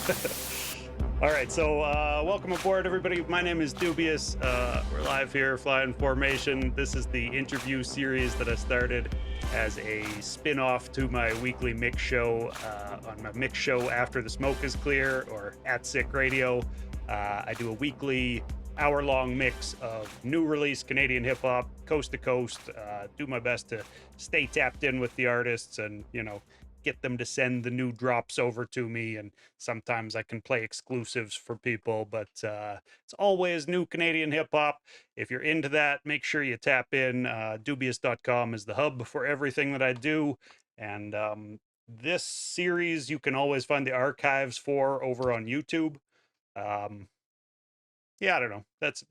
All right, so welcome aboard, everybody. My name is Doobyis. We're live here, flying formation. This is the interview series that I started as a spin-off to my weekly mix show on my mix show After the Smoke is Clear, or at Sick Radio. I do a weekly hour-long mix of new release Canadian hip-hop, coast to coast. Do my best to stay tapped in with the artists and, get them to send the new drops over to me, and sometimes I can play exclusives for people, but it's always new Canadian hip-hop. If you're into that, make sure you tap in. Doobyis.com is the hub for everything that I do, and this series you can always find the archives for over on YouTube. Yeah, I don't know. That's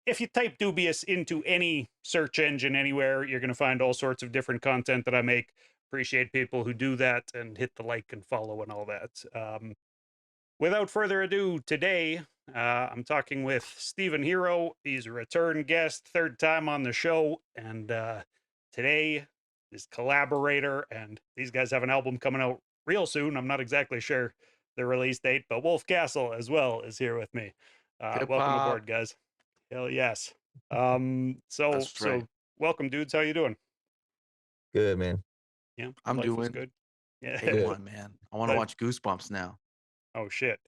if you type Doobyis into any search engine anywhere, you're going to find all sorts of different content that I make. Appreciate people who do that and hit the like and follow and all that. Without further ado, today I'm talking with Stephen Hero. He's a return guest, third time on the show, and today is collaborator. And these guys have an album coming out real soon. I'm not exactly sure the release date, but Wolf Castle as well is here with me. Hip Welcome hop. aboard, guys. Hell yes. So That's right. welcome, dudes. How you doing? Good, man. Yeah, I'm life is doing good. Yeah. Good. A1, man. I want to Life. watch Goosebumps now. Oh shit.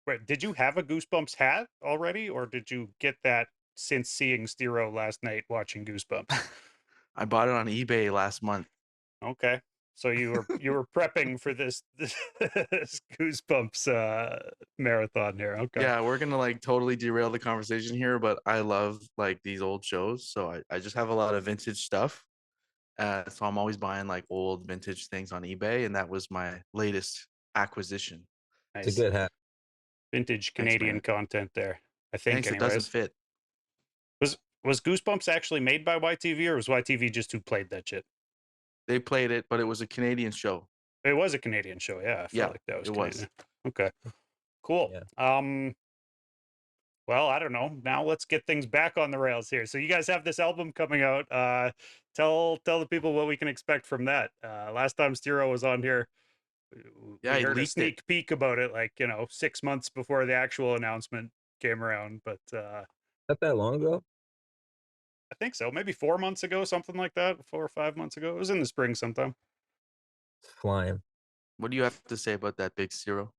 Wait, did you have a Goosebumps hat already, or did you get that since seeing Steero last night watching Goosebumps? I bought it on eBay last month. Okay. So you were prepping for this Goosebumps marathon here. Okay. Yeah, we're gonna like totally derail the conversation here, but I love like these old shows, so I just have a lot of vintage stuff. So I'm always buying like old vintage things on eBay, and that was my latest acquisition. It's a Nice. good hat. Vintage Thanks, Canadian man. content there. I think Thanks. It doesn't anyways. fit. Was Goosebumps actually made by YTV, or was YTV just who played that shit? They played it, but it was a Canadian show. It was a Canadian show. Yeah, I felt Yeah, like that was it was. Canadian. Okay. Cool. Yeah. Well, I don't know. Now let's get things back on the rails here. So you guys have this album coming out. Tell the people what we can expect from that. Last time Steero was on here, Yeah, we he heard a leaked it. sneak peek about it, like 6 months before the actual announcement came around. But Not that long ago. I think so. Maybe 4 months ago, something like that. 4 or 5 months ago. It was in the spring sometime. It's flying. What do you have to say about that, Big Zero?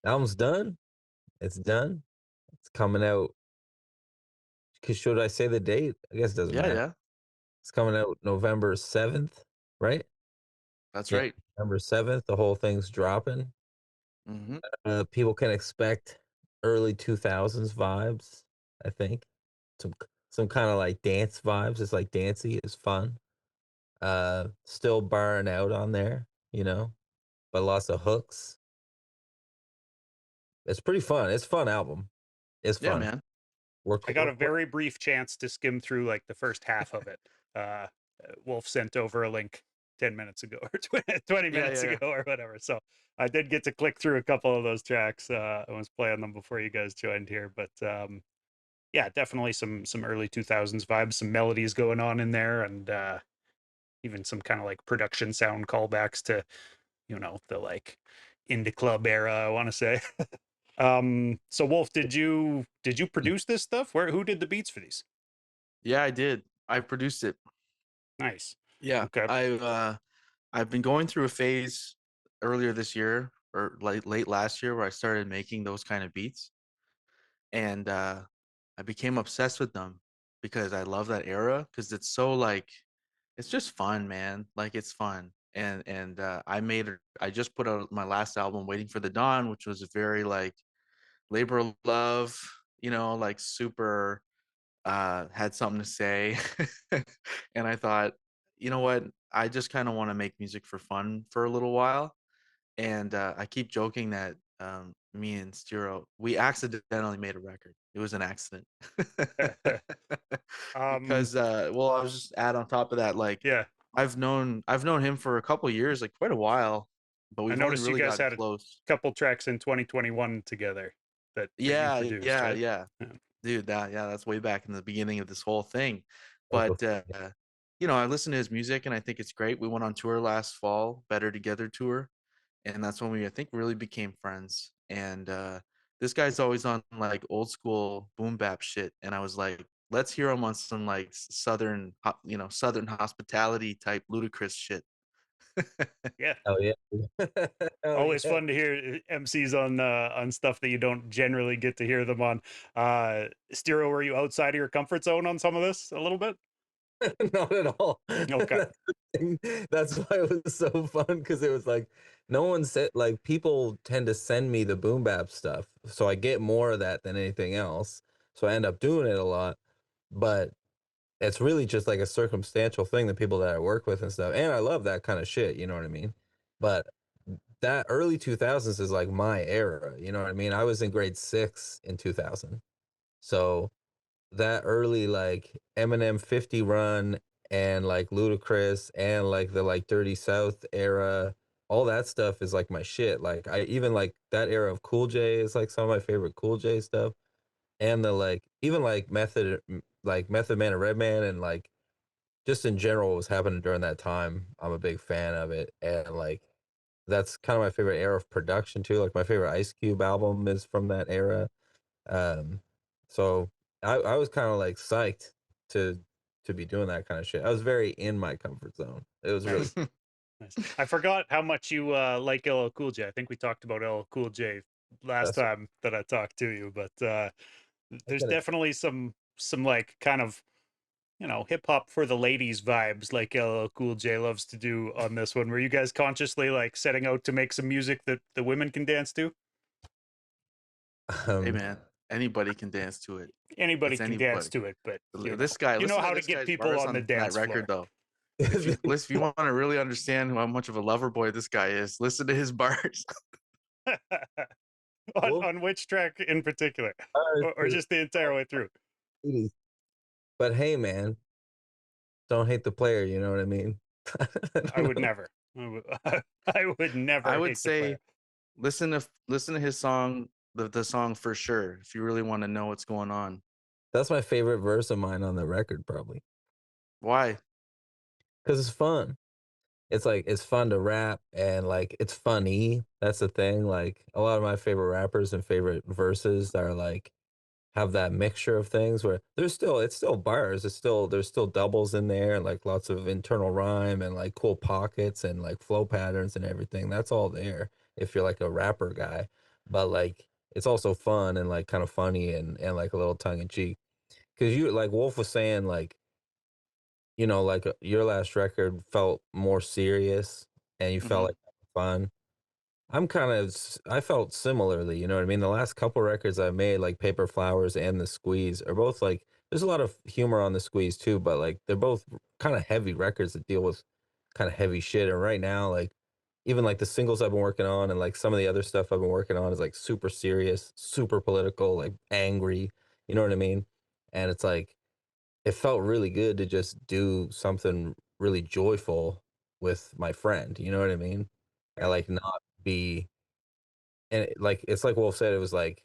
Album's done. It's done. It's coming out. Should I say the date? I guess it doesn't Yeah, matter. yeah, It's coming out November 7th, right? that's Yeah, right. November 7th. The whole thing's dropping. Mm-hmm. People can expect early 2000s vibes, I think. Some some kind of like dance vibes. It's like dancey. It's fun. Still barring out on there, but lots of hooks. It's pretty fun. It's a fun album. It's Yeah, fun. man. I got a very brief chance to skim through like the first half of it. Uh, Wolf sent over a link 10 minutes ago or 20 Yeah, minutes yeah, yeah. ago or whatever. So I did get to click through a couple of those tracks. I was playing them before you guys joined here, but yeah, definitely some early 2000s vibes, some melodies going on in there, and even some kind of like production sound callbacks to, the like indie club era, I want to say. So Wolf, did you produce this stuff? Who did the beats for these? Yeah, I did. I produced it. Nice. Yeah, Okay. I've been going through a phase earlier this year or late last year where I started making those kind of beats, and I became obsessed with them because I love that era because it's so like it's just fun, man. Like it's fun. And I just put out my last album, Waiting for the Dawn, which was very like labor of love, like super had something to say. And I thought, you know what? I just kind of want to make music for fun for a little while. And I keep joking that me and Steero, we accidentally made a record. It was an accident. um, Because well, I was just add on top of that, like yeah, I've known him for a couple years, like quite a while, but I we've only noticed you really guys gotten had a close. couple tracks in 2021 together that you Yeah, produced, yeah, right? yeah. Yeah. Dude, that's way back in the beginning of this whole thing. Uncle. But I listen to his music and I think it's great. We went on tour last fall, Better Together tour, and that's when we I think really became friends. and this guy's always on like old school boom bap shit, and I was like, let's hear him on some like southern hospitality type ludicrous shit. Yeah. Oh yeah. Oh Always yeah. fun to hear MCs on stuff that you don't generally get to hear them on. Steero, were you outside of your comfort zone on some of this a little bit? Not at all. Okay. That's the thing. That's why it was so fun, because it was like no one said, like, people tend to send me the boom bap stuff, so I get more of that than anything else. So I end up doing it a lot, but it's really just like a circumstantial thing, the people that I work with and stuff. And I love that kind of shit, you know what I mean? But that early 2000s is like my era, you know what I mean? I was in grade 6 in 2000. So that early like Eminem 50 run and like Ludacris and like the like Dirty South era, all that stuff is like my shit. Like I even like that era of Cool J is like some of my favorite Cool J stuff. And the like even like Method Man and Redman, and like just in general what was happening during that time. I'm a big fan of it. And like that's kind of my favorite era of production too. Like my favorite Ice Cube album is from that era. Um, so I was kind of like psyched to to be doing that kind of shit. I was very in my comfort zone. It was really Nice. Nice. I forgot how much you like LL Cool J. I think we talked about LL Cool J last that's time that I talked to you, but I there's gotta definitely some like kind of, you know, hip hop for the ladies vibes like LL Cool J loves to do on this one. Were you guys consciously like setting out to make some music that the women can dance to? Hey um man, anybody can dance to it. Anybody It's can dance anybody. to it, but This guy, you know listen to how to this get guy's people bars on the on that dance record floor. though. If you want to really understand how much of a lover boy this guy is, listen to his bars. Wolf On which track in particular, or is just the entire way through? ladies. But hey man, don't hate the player, you know what I mean? I would never. I would I never would hate the player. say listen to his song, the song For Sure, if you really want to know what's going on. That's my favorite verse of mine on the record, probably. Why? Because it's fun. It's like it's fun to rap, and like it's funny. That's the thing. Like a lot of my favorite rappers and favorite verses are like have that mixture of things where it's still bars. There's still doubles in there, and like lots of internal rhyme and like cool pockets and like flow patterns and everything. That's all there if you're like a rapper guy. But like it's also fun and like kind of funny and like a little tongue in cheek. Cause you like Wolf was saying, like, you know, like your last record felt more serious and you felt Hmm. like fun. I felt similarly, you know what I mean? The last couple records I made, like Paper Flowers and The Squeeze, are both like there's a lot of humor on The Squeeze too, but like they're both kind of heavy records that deal with kind of heavy shit. And right now, like even like the singles I've been working on and like some of the other stuff I've been working on is like super serious, super political, like angry, you know what I mean? And it's like it felt really good to just do something really joyful with my friend, you know what I mean? And like not be and like it's like Wolf said, it was like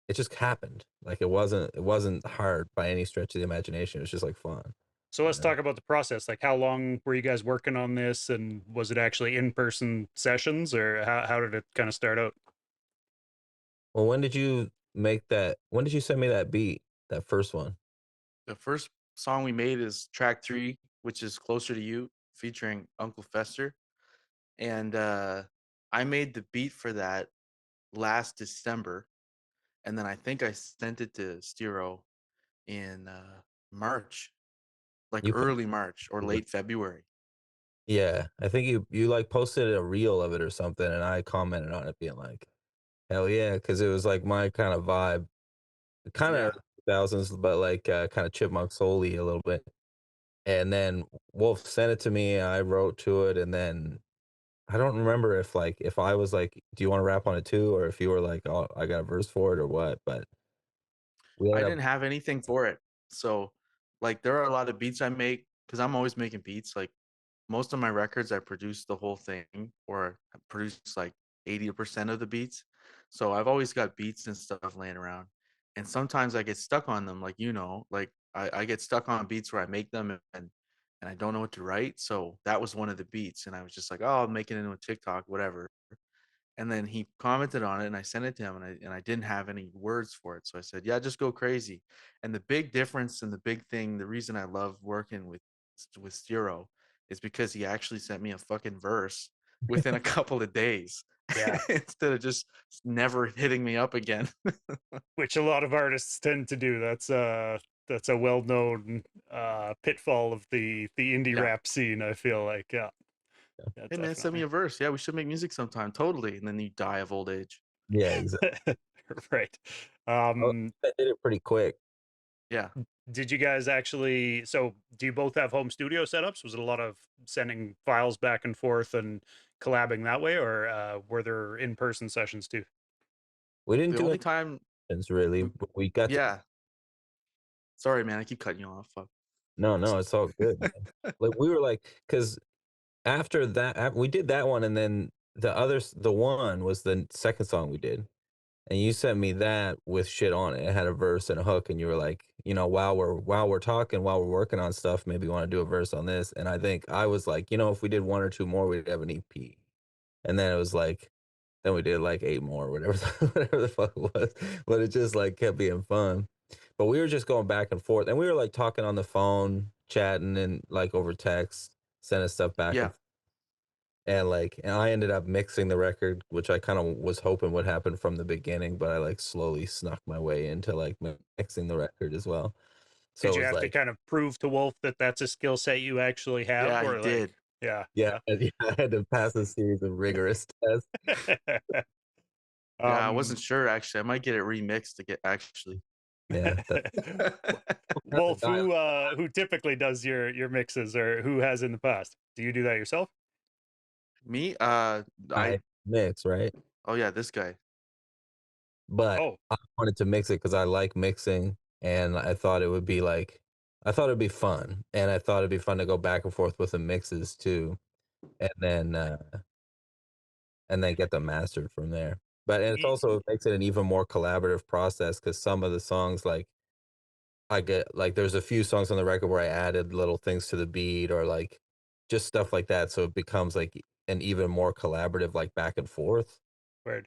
it just happened. Like it wasn't hard by any stretch of the imagination. It was just like fun, So you let's know. talk about the process. Like, how long were you guys working on this, and was it actually in-person sessions, or how did it kind of start out? Well, when did you make that? When did you send me that beat? That first one? The first song we made is track 3, which is Closer to You, featuring Uncle Fester. And I made the beat for that last December, and then I think I sent it to Steero in March, like You early March or posted, late February. yeah, I think you like posted a reel of it or something, and I commented on it being like, hell yeah, because it was like my kind of vibe, kind of Yeah, thousands, but like kind of chipmunk soul-y a little bit. And then Wolf sent it to me. I wrote to it, and then I don't remember if like if I was like, "Do you want to rap on it too?" or if you were like, "Oh, I got a verse for it," or what. But we I ended up. didn't have anything for it. So, like, there are a lot of beats I make because I'm always making beats. Like, most of my records, I produce the whole thing or I produce like 80% of the beats. So, I've always got beats and stuff laying around. And sometimes I get stuck on them, like, like I get stuck on beats where I make them and I don't know what to write. So, that was one of the beats. And I was just like, oh, I'm making it into a TikTok, whatever. And then he commented on it, and I sent it to him, and I didn't have any words for it. So I said, "Yeah, just go crazy." And the big difference and the big thing, the reason I love working with Steero is because he actually sent me a fucking verse within a couple of days Yeah, instead of just never hitting me up again. which a lot of artists tend to do. That's a well-known pitfall of the indie Yeah. rap scene, I feel like. Yeah, yeah, Hey man, send me definitely. a verse. Yeah, we should make music sometime. Totally. And then you die of old age. Yeah, exactly. Right. I Um, did it pretty quick. Yeah. did you guys actually, so do you both have home studio setups? Was it a lot of sending files back and forth and collabing that way, or were there in-person sessions too? We didn't The do only time anything really. we, But we got to. yeah. Sorry, man. I keep cutting you off. Fuck. No, no, it's all good, man. Like we were like, because after that, we did that one, and then the one was the second song we did, and you sent me that with shit on it. It had a verse and a hook, and you were like, while we're talking, while we're working on stuff, maybe you want to do a verse on this. And I think I was like, if we did one or two more, we'd have an EP. And then it was like, then we did like eight more, whatever, whatever the fuck it was. But it just like kept being fun. But we were just going back and forth, and we were like talking on the phone, chatting, and like over text, sending stuff back Yeah. and I ended up mixing the record, which I kind of was hoping would happen from the beginning, but I like slowly snuck my way into like mixing the record as well. So Did it you was have to like, kind of prove to Wolf that that's a skill set you actually have, Yeah, he or like, did. yeah, yeah, yeah. yeah, I had to pass a series of rigorous tests. Yeah, I um, wasn't sure actually. I might get it remixed to get actually. Yeah, that's the Wolf, dial. who typically does your mixes, or who has in the past? Do you do that yourself? Me? I mix, right? Oh yeah, this guy. But Oh, I wanted to mix it because I like mixing, and I thought it would be like, I thought it'd be fun, and I thought it'd be fun to go back and forth with the mixes too, and then get them mastered from there. But and it's y- also, it makes it an even more collaborative process because some of the songs, like I get like there's a few songs on the record where I added little things to the beat or like just stuff like that, so it becomes like an even more collaborative like back and forth. word.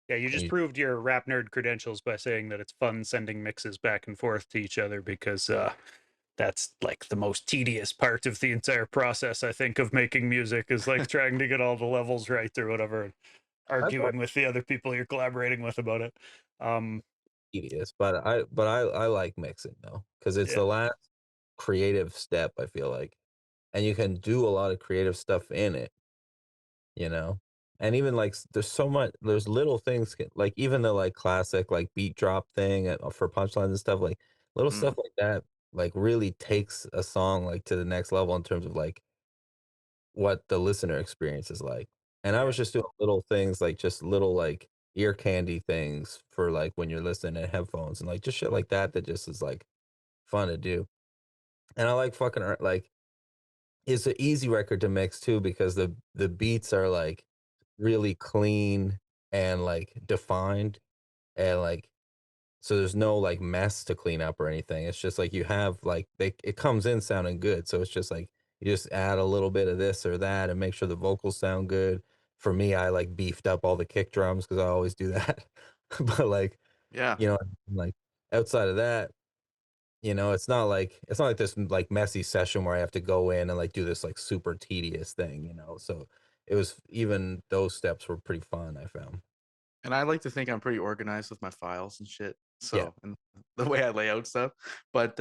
Yeah, you And just you, proved your rap nerd credentials by saying that it's fun sending mixes back and forth to each other, because that's like the most tedious part of the entire process, I think, of making music, is like trying to get all the levels right or whatever, and I thought arguing with the other people you're collaborating with about it. tedious, but I like mixing though because it's Yeah, the last creative step. I feel like, and you can do a lot of creative stuff in it, you know. And even like there's so much, there's little things like even the like classic like beat drop thing for punchlines and stuff, like little Mm, stuff like that, like really takes a song like to the next level in terms of like what the listener experience is like. And I yeah. was just doing little things like just little like ear candy things for like when you're listening to headphones and like just shit like that that just is like fun to do. And I like fucking like it's an easy record to mix too because the beats are like really clean and like defined and like so there's no like mess to clean up or anything. It's just like you have like it comes in sounding good. So it's just like you just add a little bit of this or that and make sure the vocals sound good. For me, I like beefed up all the kick drums because I always do that. But like, yeah. you know, like outside of that, it's not like this like messy session where I have to go in and like do this like super tedious thing. So it was even those steps were pretty fun, I found. And I like to think I'm pretty organized with my files and shit. Yeah. So and the way I lay out stuff. But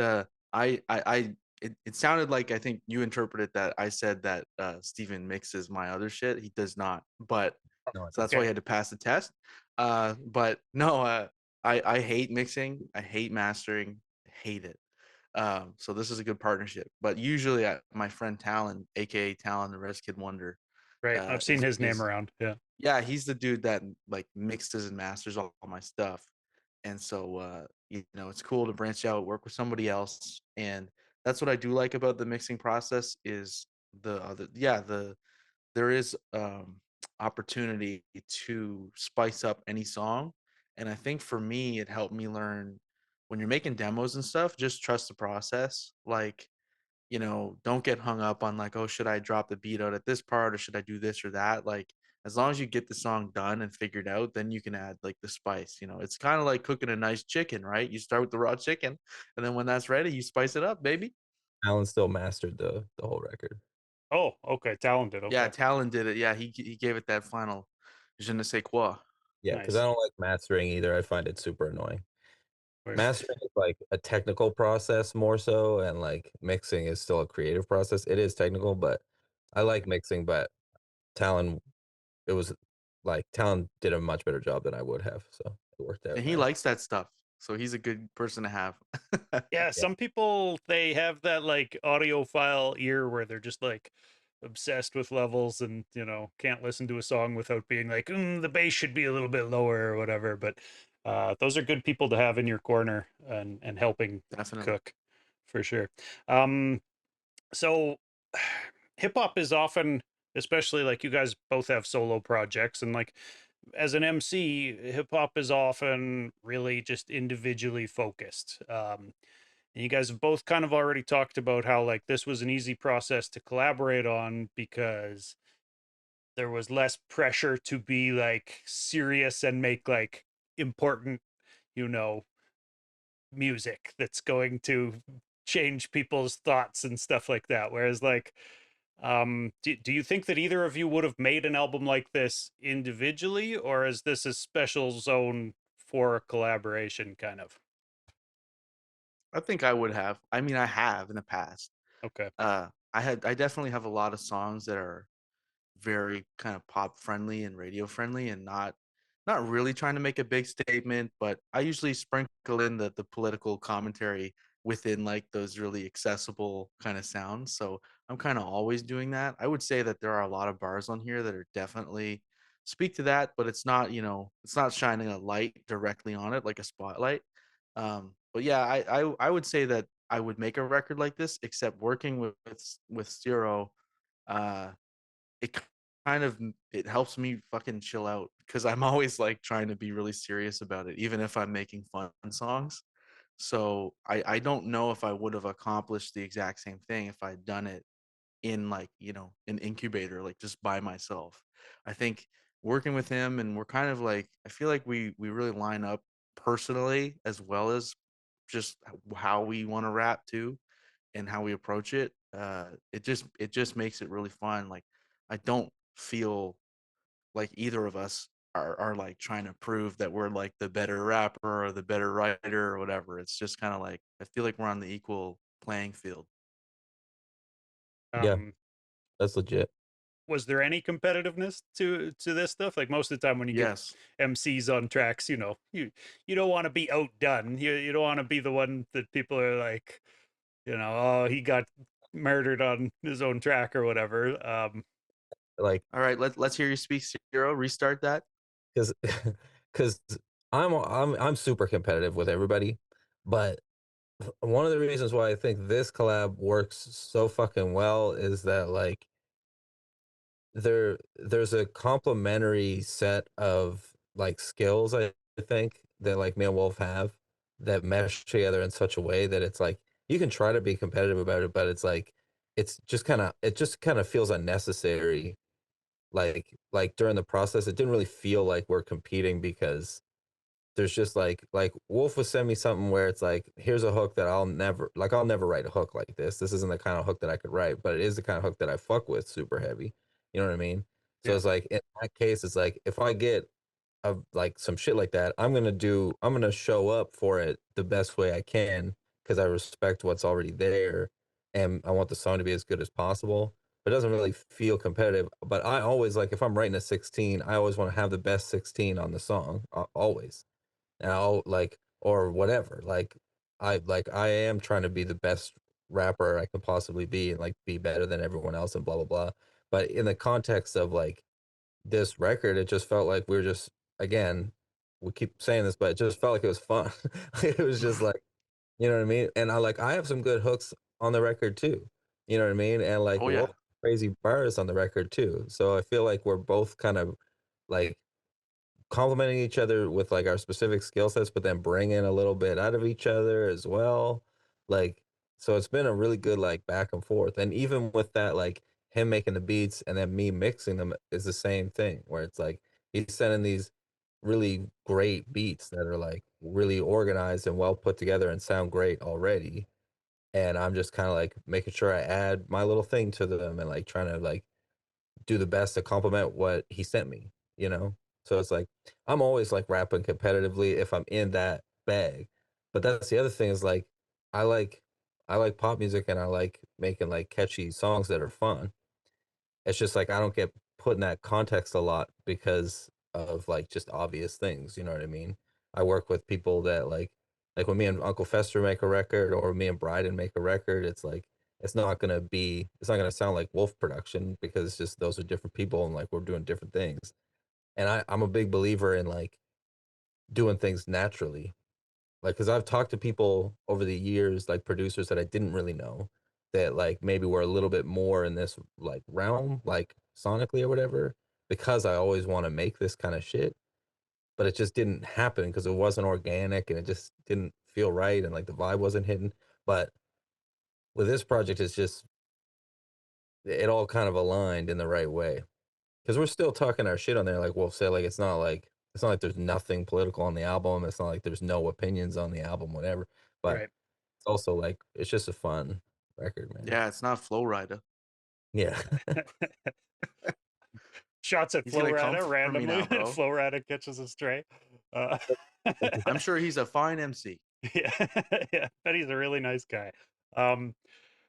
it sounded like I think you interpreted that I said that Steven mixes my other shit. He does not. But No, so that's why Okay. he had to pass the test. But no, I hate mixing. I hate mastering. I hate it. So this is a good partnership. But usually my friend Talon, aka Talon, the Res Kid Wonder, Right. I've seen his name is around. Yeah. yeah, he's the dude that like mixes and masters all my stuff. And so it's cool to branch out, work with somebody else. And that's what I do like about the mixing process is the there is opportunity to spice up any song. And I think for me it helped me learn when you're making demos and stuff, just trust the process. Like don't get hung up on like, oh, should I drop the beat out at this part or should I do this or that? Like, as long as you get the song done and figured out, then you can add like the spice. You know, it's kind of like cooking a nice chicken, right? You start with the raw chicken, and then when that's ready, you spice it up, baby. Alan still mastered the whole record. Oh, okay, talented. Yeah, Okay, Talon did it. Yeah, he gave it that final je ne sais quoi. Yeah, because I nice. don't like mastering either. I find it super annoying. Where- Mastering is like a technical process more so, and like mixing is still a creative process. It is technical, but I like mixing. But Talon, it was like Talon did a much better job than I would have, so it worked out And he nice. likes that stuff, so he's a good person to have. Yeah, Yeah. some people they have that like audiophile ear where they're just like obsessed with levels and can't listen to a song without being like the bass should be a little bit lower or whatever. But those are good people to have in your corner and helping Definitely. cook for sure. Um, so hip hop is often, especially like you guys both have solo projects, and like as an MC, hip hop is often really just individually focused. And you guys have both kind of already talked about how like this was an easy process to collaborate on because there was less pressure to be like serious and make like important, you know, music that's going to change people's thoughts and stuff like that. Whereas like do you think that either of you would have made an album like this individually, or is this a special zone for a collaboration kind of? I think I would have. I mean, I have in the past. Okay. I definitely have a lot of songs that are very kind of pop friendly and radio friendly, and not really trying to make a big statement, but I usually sprinkle in the political commentary within like those really accessible kind of sounds. So I'm kind of always doing that. I would say that there are a lot of bars on here that are definitely speak to that, but it's not, it's not shining a light directly on it like a spotlight. But yeah, I would say that I would make a record like this, except working with Steero, uh, it kind of it helps me fucking chill out because I'm always like trying to be really serious about it, even if I'm making fun songs. So I don't know if I would have accomplished the exact same thing if I'd done it in like an incubator, like just by myself. I think working with him, and we're kind of like, I feel like we really line up personally as well as just how we want to rap too, and how we approach it. It just makes it really fun. Like I don't feel like either of us are like trying to prove that we're like the better rapper or the better writer or whatever. It's just kind of like I feel like we're on the equal playing field. Yeah, Um, that's legit. was there any competitiveness to this stuff? Like most of the time when you get Yes. MCs on tracks, you don't want to be outdone. You don't want to be the one that people are like, oh, he got murdered on his own track or whatever. Like, All right, let's hear you speak, Zero. Restart that. because because I'm super competitive with everybody, but one of the reasons why I think this collab works so fucking well is that like there's a complementary set of like skills I think that like me and Wolf have that mesh together in such a way that it's like you can try to be competitive about it, but it's like it just kind of feels unnecessary. Like during the process, it didn't really feel like we're competing because there's just like Wolf would send me something where it's like, here's a hook that I'll never write a hook like this. This isn't the kind of hook that I could write, but it is the kind of hook that I fuck with super heavy. You know what I mean? So yeah, it's like in that case, it's like if I get like some shit like that, I'm gonna show up for it the best way I can because I respect what's already there and I want the song to be as good as possible. But it doesn't really feel competitive. But I always like if I'm writing a 16, I always want to have the best 16 on the song. Always. And I'll like or whatever. I am trying to be the best rapper I can possibly be and like be better than everyone else and blah blah blah. But in the context of like this record, it just felt like we were just again, we keep saying this, but it just felt like it was fun. It was just like, you know what I mean? And I have some good hooks on the record too. You know what I mean? And like Oh Wolf yeah. crazy bars on the record too. So I feel like we're both kind of like complementing each other with like our specific skill sets, but then bringing a little bit out of each other as well. Like, so it's been a really good like back and forth. And even with that, like him making the beats and then me mixing them is the same thing, where it's like he's sending these really great beats that are like really organized and well put together and sound great already. And I'm just kind of like making sure I add my little thing to them and like trying to like do the best to complement what he sent me, you know? So it's like I'm always like rapping competitively if I'm in that bag. But that's the other thing is like I like I like pop music and I like making like catchy songs that are fun. It's just like I don't get put in that context a lot because of like just obvious things, you know what I mean? I work with people that like when me and Uncle Fester make a record or me and Bryden make a record, it's like it's not gonna sound like Wolf production because it's just those are different people and like we're doing different things. And I'm a big believer in like doing things naturally. Like, because I've talked to people over the years, like producers that I didn't really know, that like maybe were a little bit more in this like realm, like sonically or whatever, because I always want to make this kind of shit, but it just didn't happen because it wasn't organic and it just didn't feel right and like the vibe wasn't hitting. But with this project, it's just it all kind of aligned in the right way because we're still talking our shit on there, like Wolf said. Like it's not like there's nothing political on the album. It's not like there's no opinions on the album, whatever. But Right. it's also like it's just a fun record, man. Yeah, it's not Flow Rider. Yeah. Shots at He's gonna come Flowrata for me now, randomly. bro. Flowrata catches a stray. Uh, I'm sure he's a fine MC. yeah, yeah, bet he's a really nice guy. Um,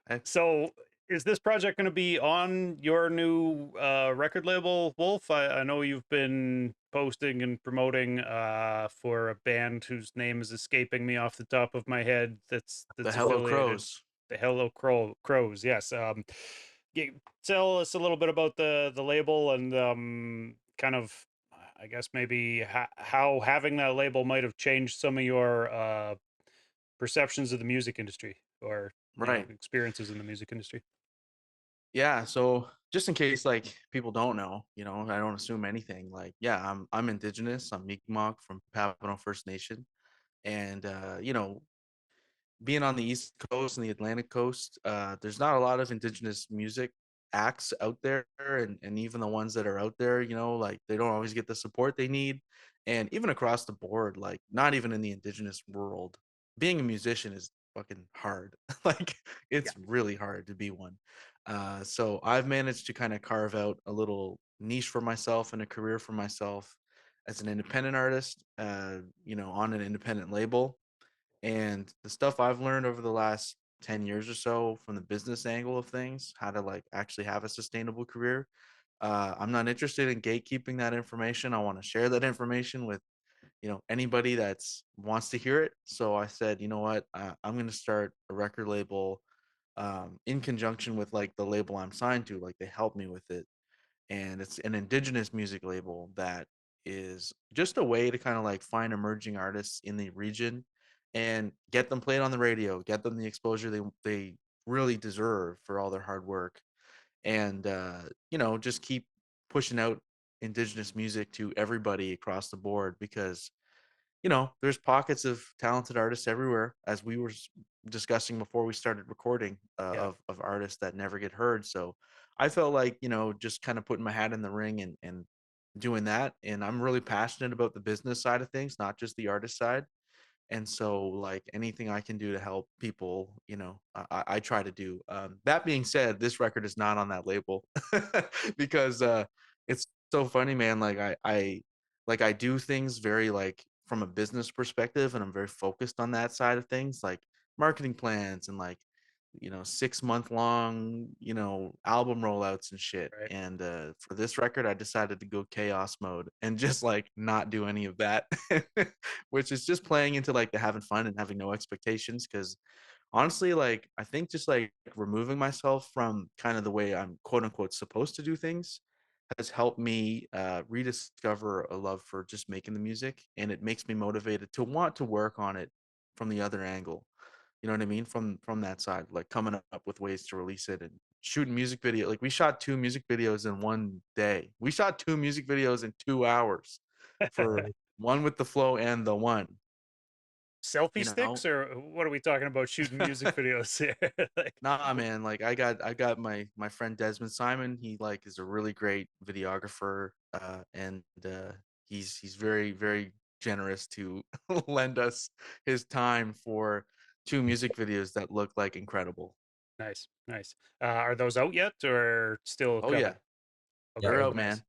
Eh, so is this project going to be on your new record label, Wolf? I know you've been posting and promoting for a band whose name is escaping me off the top of my head. the That's Hello affiliated. Crows. The Crows. Yes. Tell us a little bit about the label and kind of, I guess maybe how having that label might have changed some of your perceptions of the music industry or Right. experiences in the music industry. Yeah, so just in case like people don't know, I don't assume anything. Like, yeah, I'm indigenous. I'm Mi'kmaq from Papineau First Nation. And being on the East Coast and the Atlantic Coast, there's not a lot of indigenous music acts out there, and even the ones that are out there, like they don't always get the support they need. And even across the board, like not even in the indigenous world, being a musician is fucking hard. Like Yeah. it's really hard to be one. So I've managed to kind of carve out a little niche for myself and a career for myself as an independent artist, on an independent label. And the stuff I've learned over the last 10 years or so from the business angle of things, how to like actually have a sustainable career. I'm not interested in gatekeeping that information. I want to share that information with, anybody that's wants to hear it. So I said, you know what, I'm going to start a record label in conjunction with like the label I'm signed to. Like they help me with it, and it's an indigenous music label that is just a way to kind of like find emerging artists in the region and get them played on the radio, get them the exposure they really deserve for all their hard work, and just keep pushing out indigenous music to everybody across the board because there's pockets of talented artists everywhere, as we were discussing before we started recording, Yeah. of artists that never get heard. So I felt like, just kind of putting my hat in the ring and doing that. And I'm really passionate about the business side of things, not just the artist side. And so like anything I can do to help people, I try to do. That being said, this record is not on that label because it's so funny, man. Like I do things very like from a business perspective, and I'm very focused on that side of things, like marketing plans and like 6-month long album rollouts and shit. Right. And for this record I decided to go chaos mode and just like not do any of that, which is just playing into like the having fun and having no expectations. Because honestly, like I think just like removing myself from kind of the way I'm quote unquote supposed to do things has helped me rediscover a love for just making the music, and it makes me motivated to want to work on it from the other angle. You know what I mean? From that side, like coming up with ways to release it and shooting music video. Like we shot 2 music videos in one day. We shot 2 music videos in 2 hours for one with the flow and the one. selfie you sticks, know? or what are we talking about shooting music videos here? Like, Nah, man, like I got my friend Desmond Simon. He like is a really great videographer, and he's very very generous to lend us his time for two music videos that look like incredible. nice, nice. Are those out yet, or still Oh yeah, coming? Yeah, they're Okay, out, nice, man.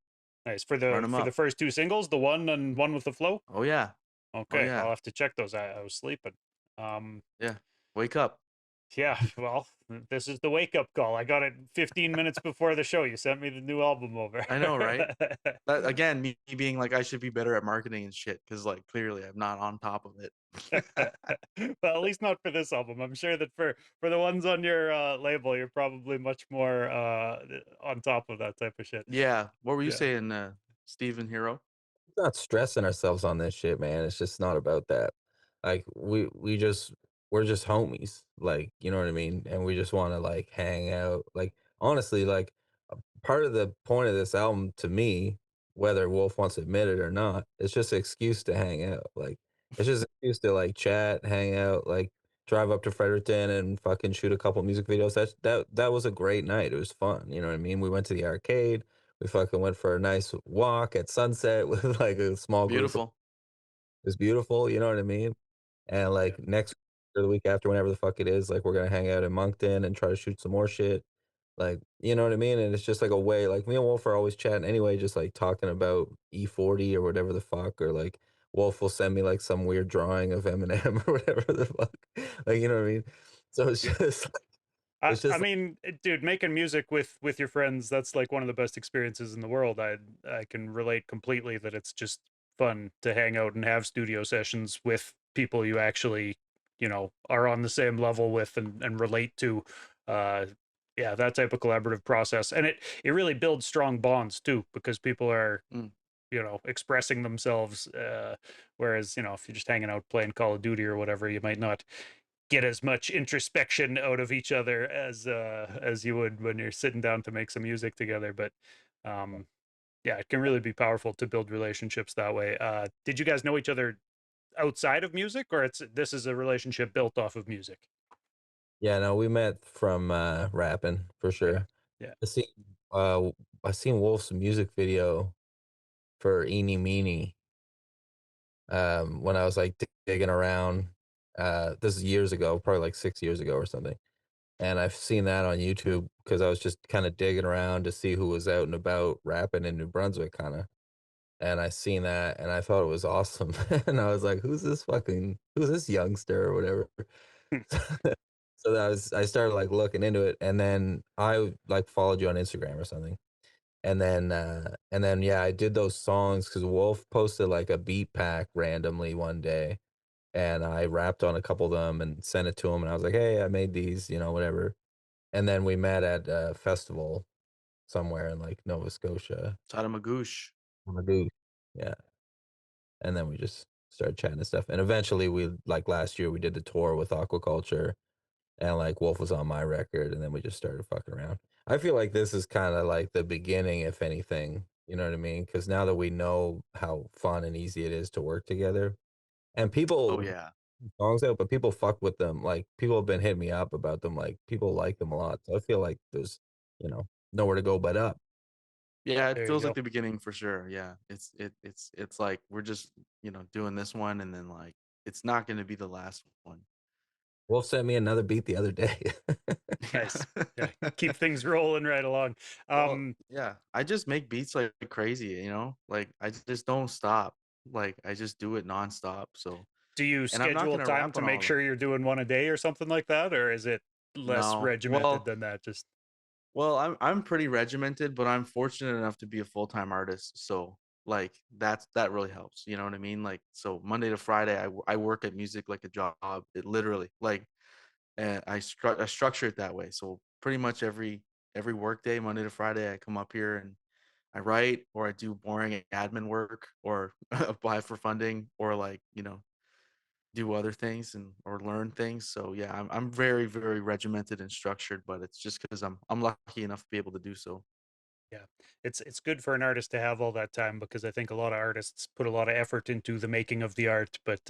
nice. Run them For the up. first two singles, the one and one with the flow. Oh yeah, oh Okay, yeah, I'll have to check those. I was sleeping. Um, yeah. Wake up. yeah, well, this is the wake up call. I got it 15 minutes before the show. You sent me the new album over. I know, right? That again, me being like I should be better at marketing and shit because like clearly I'm not on top of it. Well, at least not for this album. I'm sure that for the ones on your label, you're probably much more on top of that type of shit. Yeah. What were you Yeah. saying, Steven Hero? not stressing ourselves on this shit, man. It's just not about that. Like we're just homies. Like, you know what I mean? And we just want to like hang out. Like honestly, like part of the point of this album to me, whether Wolf wants to admit it or not, it's just an excuse to hang out. Like it's just an excuse to like chat, hang out, like drive up to Fredericton and fucking shoot a couple music videos. That was a great night. It was fun. You know what I mean? We went to the arcade. We fucking went for a nice walk at sunset with like a small group. It Beautiful. was beautiful. You know what I mean? And Yeah. like next or the week after, whenever the fuck it is, like we're gonna hang out in Moncton and try to shoot some more shit. Like, you know what I mean? And it's just like a way, like me and Wolf are always chatting anyway, just like talking about E40 or whatever the fuck, or like Wolf will send me like some weird drawing of Eminem or whatever the fuck. Like, you know what I mean? So it's just like, it's I just like, mean, dude, making music with your friends, that's like one of the best experiences in the world. I can relate completely that it's just fun to hang out and have studio sessions with people you actually, are on the same level with and relate to. Uh, yeah, that type of collaborative process. And it really builds strong bonds too, because people are, Mm. expressing themselves. Whereas, if you're just hanging out playing Call of Duty or whatever, you might not get as much introspection out of each other as you would when you're sitting down to make some music together. But um yeah, it can really be powerful to build relationships that way. Did you guys know each other outside of music, or this is a relationship built off of music? yeah, no, we met from rapping for Yeah, sure. yeah. I seen uh I seen Wolf's music video for Eeny Meeny when I was like digging around. This is years ago, probably like 6 years ago or something. And I've seen that on YouTube because I was just kind of digging around to see who was out and about rapping in New Brunswick, kind of. And I seen that and I thought it was awesome. And I was like, who's this youngster or whatever? So I started like looking into it, and then I like followed you on Instagram or something. And then yeah, I did those songs because Wolf posted like a beat pack randomly one day, and I rapped on a couple of them and sent it to him, and I was like, hey, I made these, whatever. And then we met at a festival somewhere in like Nova Scotia. Magoosh. Magoo. Yeah. And then we just started chatting and stuff. And eventually we like last year we did the tour with Aquaculture, and like Wolf was on my record, and then we just started fucking around. I feel like this is kind of like the beginning, if anything. You know what I mean? Because now that we know how fun and easy it is to work together, and Oh people yeah. songs out, but people fuck with them. Like people have been hitting me up about them. Like people like them a lot. So I feel like there's, nowhere to go but up. Yeah, it There you feels like go. the beginning for sure. Yeah. It's like we're just, doing this one and then like it's not gonna be the last one. Wolf sent me another beat the other day. Yeah. Nice. Yeah, keep things rolling right along. Well, um yeah. I just make beats like crazy, Like I just don't stop. Like I just do it nonstop. So do you and I'm not schedule gonna time rap to on make all of sure them. you're doing one a day or something like that, or is it less No. regimented than that? Just Well, I'm pretty regimented, but I'm fortunate enough to be a full-time artist. So like that really helps. You know what I mean? Like so Monday to Friday I work at music like a job. It literally like and I structure it that way. So pretty much every work day, Monday to Friday, I come up here and I write or I do boring admin work or apply for funding or like, do other things and or learn things. So yeah, I'm very very regimented and structured, but it's just because I'm lucky enough to be able to do so. yeah, it's good for an artist to have all that time, because I think a lot of artists put a lot of effort into the making of the art, but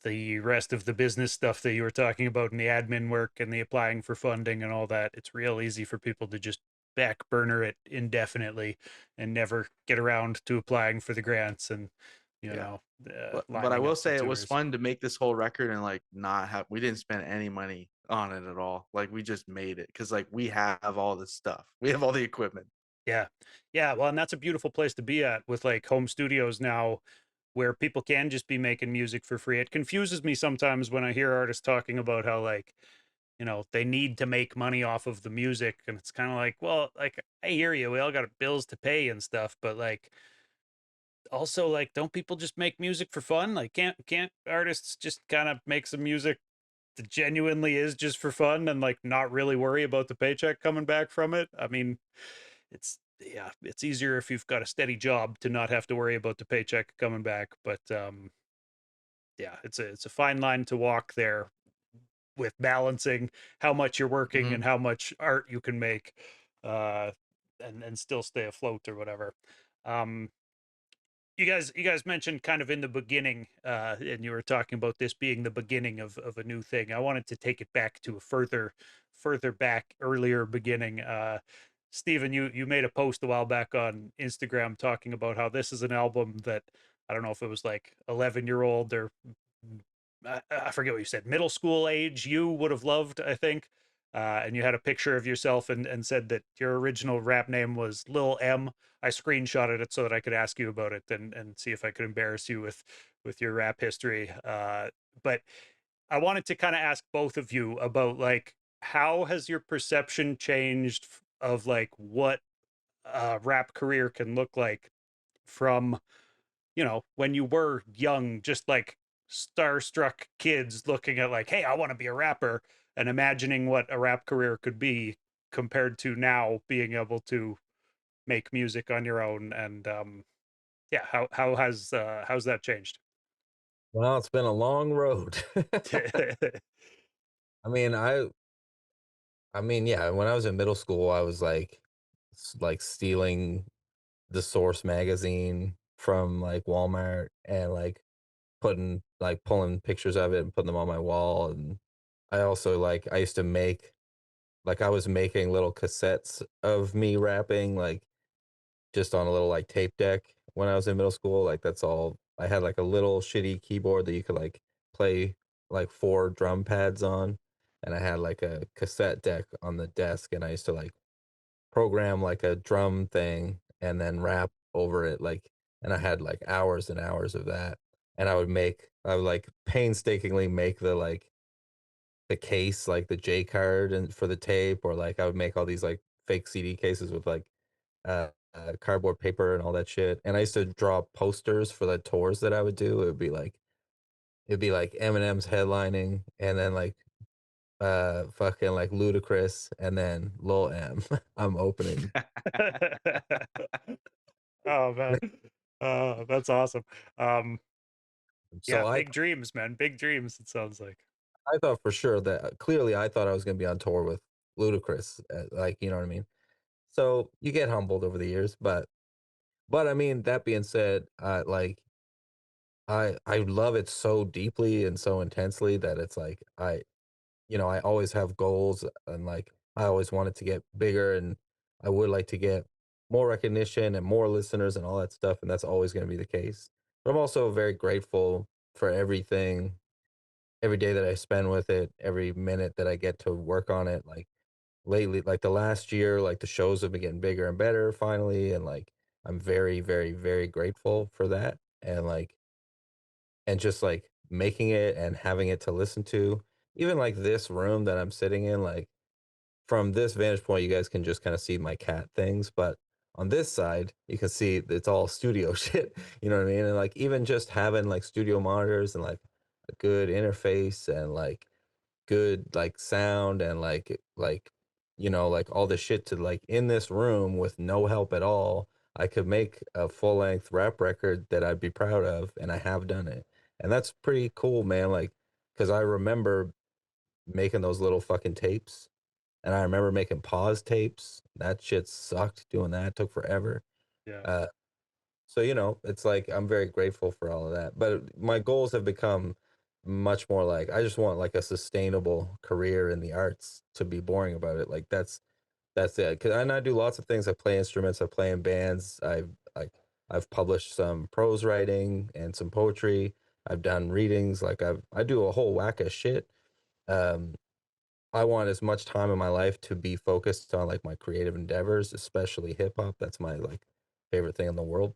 the rest of the business stuff that you were talking about and the admin work and the applying for funding and all that, it's real easy for people to just back burner it indefinitely and never get around to applying for the grants and Yeah. But I lining will up the say it was tours. fun to make this whole record and like not have we didn't spend any money on it at all. Like we just made it because like we have all this stuff. We have all the equipment. Yeah. Yeah. Well, and that's a beautiful place to be at with like home studios now where people can just be making music for free. It confuses me sometimes when I hear artists talking about how like, they need to make money off of the music. And it's kind of like, well, like I hear you. We all got bills to pay and stuff, but like also like don't people just make music for fun? Like can't artists just kind of make some music that genuinely is just for fun and like not really worry about the paycheck coming back from it? I mean, it's easier if you've got a steady job to not have to worry about the paycheck coming back, but yeah, it's a fine line to walk there with balancing how much you're working Hmm. and how much art you can make, uh and still stay afloat or whatever. um you guys mentioned kind of in the beginning, and you were talking about this being the beginning of a new thing. I wanted to take it back to a further back, earlier beginning. Steven, you made a post a while back on Instagram talking about how this is an album that, I don't know if it was like 11-year-old or I forget what you said, middle school age, you would have loved, I think. And you had a picture of yourself and said that your original rap name was Lil M. I screenshotted it so that I could ask you about it and see if I could embarrass you with your rap history. But I wanted to kind of ask both of you about like how has your perception changed of like what a rap career can look like from, when you were young, just like starstruck kids looking at like, hey, I want to be a rapper and imagining what a rap career could be compared to now being able to make music on your own. And yeah, how's that changed? Well, it's been a long road. I mean, yeah, when I was in middle school, I was like like stealing the Source magazine from like Walmart and like pulling pictures of it and putting them on my wall. And I also like I used to make like I was making little cassettes of me rapping like just on a little like tape deck when I was in middle school. Like that's all I had, like a little shitty keyboard that you could like play like 4 drum pads on. And I had like a cassette deck on the desk and I used to like program like a drum thing and then rap over it like, and I had like hours and hours of that. And I would like painstakingly make the case, like the J card and for the tape, or like I would make all these like fake CD cases with like cardboard paper and all that shit. And I used to draw posters for the tours that I would do. It'd be like Eminem's headlining, and then like fucking like Ludacris, and then Lil M. I'm opening. Oh man, that's awesome. um yeah, So big dreams, man, big dreams, it sounds like. I thought for sure that clearly I thought I was gonna be on tour with Ludacris, like you know what I mean. So you get humbled over the years, but I mean that being said, like I love it so deeply and so intensely that it's like I always have goals, and like I always wanted to get bigger, and I would like to get more recognition and more listeners and all that stuff, and that's always going to be the case. But I'm also very grateful for everything, every day that I spend with it, every minute that I get to work on it. Like lately, like the last year, like the shows have been getting bigger and better finally, and like I'm very, very, very grateful for that. And just like making it and having it to listen to, even like this room that I'm sitting in, like from this vantage point, you guys can just kind of see my cat things, but on this side, you can see it's all studio shit. You know what I mean? And like even just having like studio monitors and like a good interface and like good like sound and like like all the shit to like in this room with no help at all, I could make a full length rap record that I'd be proud of, and I have done it. And that's pretty cool, man. Like, because I remember making those little fucking tapes, and I remember making pause tapes. That shit sucked. Doing that took forever. Yeah. Uh, so it's like I'm very grateful for all of that. But my goals have become much more like I just want like a sustainable career in the arts to be boring about it. Like that's it. Cause and I do lots of things. I play instruments. I play in bands. Like I've published some prose writing and some poetry. I've done readings. Like I do a whole whack of shit. Um, I want as much time in my life to be focused on like my creative endeavors, especially hip hop. That's my like favorite thing in the world.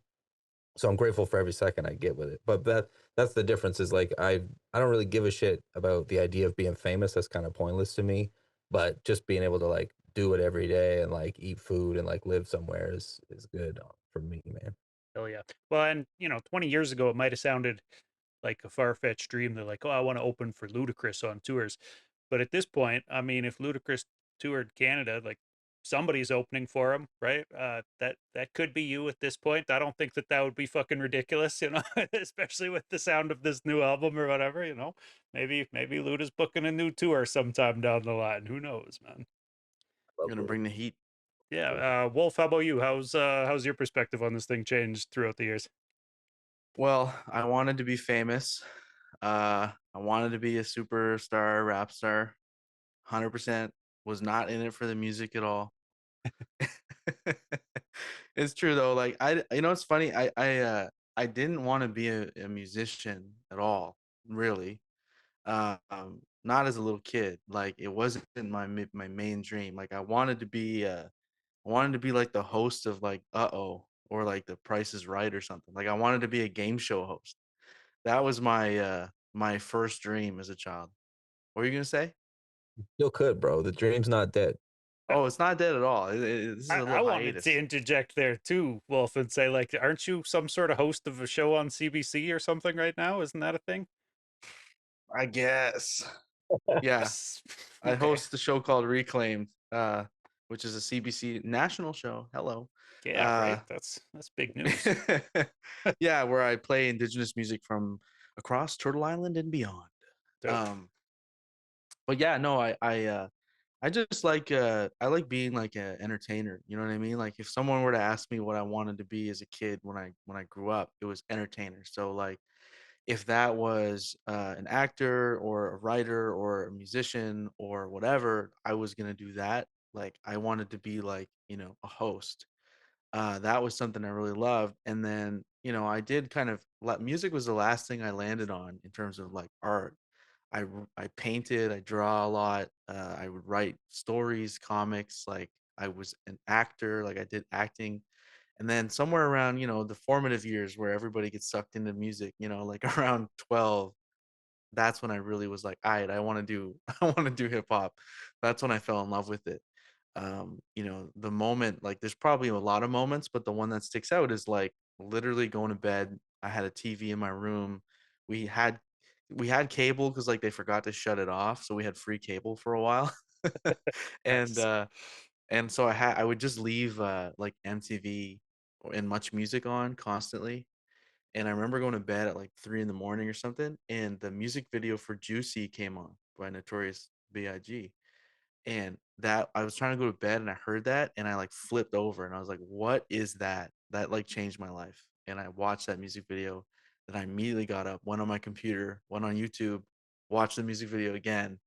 So I'm grateful for every second I get with it. But that's the difference is like I don't really give a shit about the idea of being famous. That's kind of pointless to me. But just being able to like do it every day and like eat food and like live somewhere is good for me, man. Hell yeah. Well, and 20 years ago, it might have sounded like a far-fetched dream. They're like, oh, I want to open for Ludacris on tours. But at this point, I mean, if Ludacris toured Canada, like somebody's opening for him, right? That could be you at this point. I don't think that that would be fucking ridiculous, especially with the sound of this new album or whatever. Maybe Luda's booking a new tour sometime down the line. Who knows, man? I'm gonna bring the heat. Yeah. Wolf, how about you? How's your perspective on this thing changed throughout the years? Well, I wanted to be famous. I wanted to be a superstar, rap star. 100% was not in it for the music at all. It's true though. Like it's funny. I didn't want to be a musician at all, really. Not as a little kid. Like it wasn't my main dream. Like I wanted to be like the host of like Uh-oh or like The Price is Right or something. Like I wanted to be a game show host. That was my first dream as a child. What were you gonna say? Still could, bro. The dream's not dead. Oh, it's not dead at all. This is a I little wanted to hiatus. interject there too, Wolf, and say, like, aren't you some sort of host of a show on CBC or something right now? Isn't that a thing? I guess. Yeah, I Okay. host the show called Reclaimed, which is a CBC national show. Hello. Yeah, Uh, right. That's big news. yeah, where I play indigenous music from across Turtle Island and beyond. Dope. Um, but yeah, no, I just I like being like an entertainer. You know what I mean? Like if someone were to ask me what I wanted to be as a kid when I grew up, it was entertainer. So like if that was an actor or a writer or a musician or whatever, I was gonna do that. Like I wanted to be like a host. That was something I really loved. And then I did kind of music was the last thing I landed on in terms of like art. I painted, I draw a lot. I would write stories, comics. Like I was an actor, like I did acting. And then somewhere around the formative years where everybody gets sucked into music, like around 12, that's when I really was like, all right, I want to do I want to do hip hop. That's when I fell in love with it. The moment, like there's probably a lot of moments, but the one that sticks out is like literally going to bed. I had a TV in my room. We had we had cable because like they forgot to shut it off, so we had free cable for a while. and Nice. uh and so I would just leave like MTV and Much Music on constantly. And I remember going to bed at like 3 in the morning or something, and the music video for Juicy came on by Notorious B.I.G. And that I was trying to go to bed and I heard that and I like flipped over and I was like, what is that? That like changed my life. And I watched that music video. Then I immediately got up, went on my computer, went on YouTube, watched the music video again.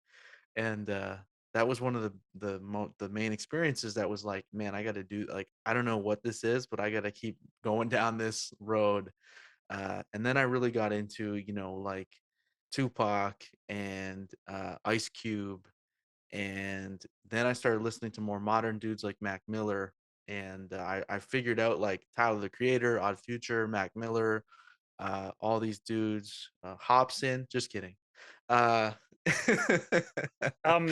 And that was one of the main experiences that was like, man, I got to do like I don't know what this is, but I got to keep going down this road. And then I really got into like Tupac and Ice Cube, and then I started listening to more modern dudes like Mac Miller, and I figured out like Tyler the Creator, Odd Future, Mac Miller, all these dudes, Hobson. Just kidding. Uh, Um,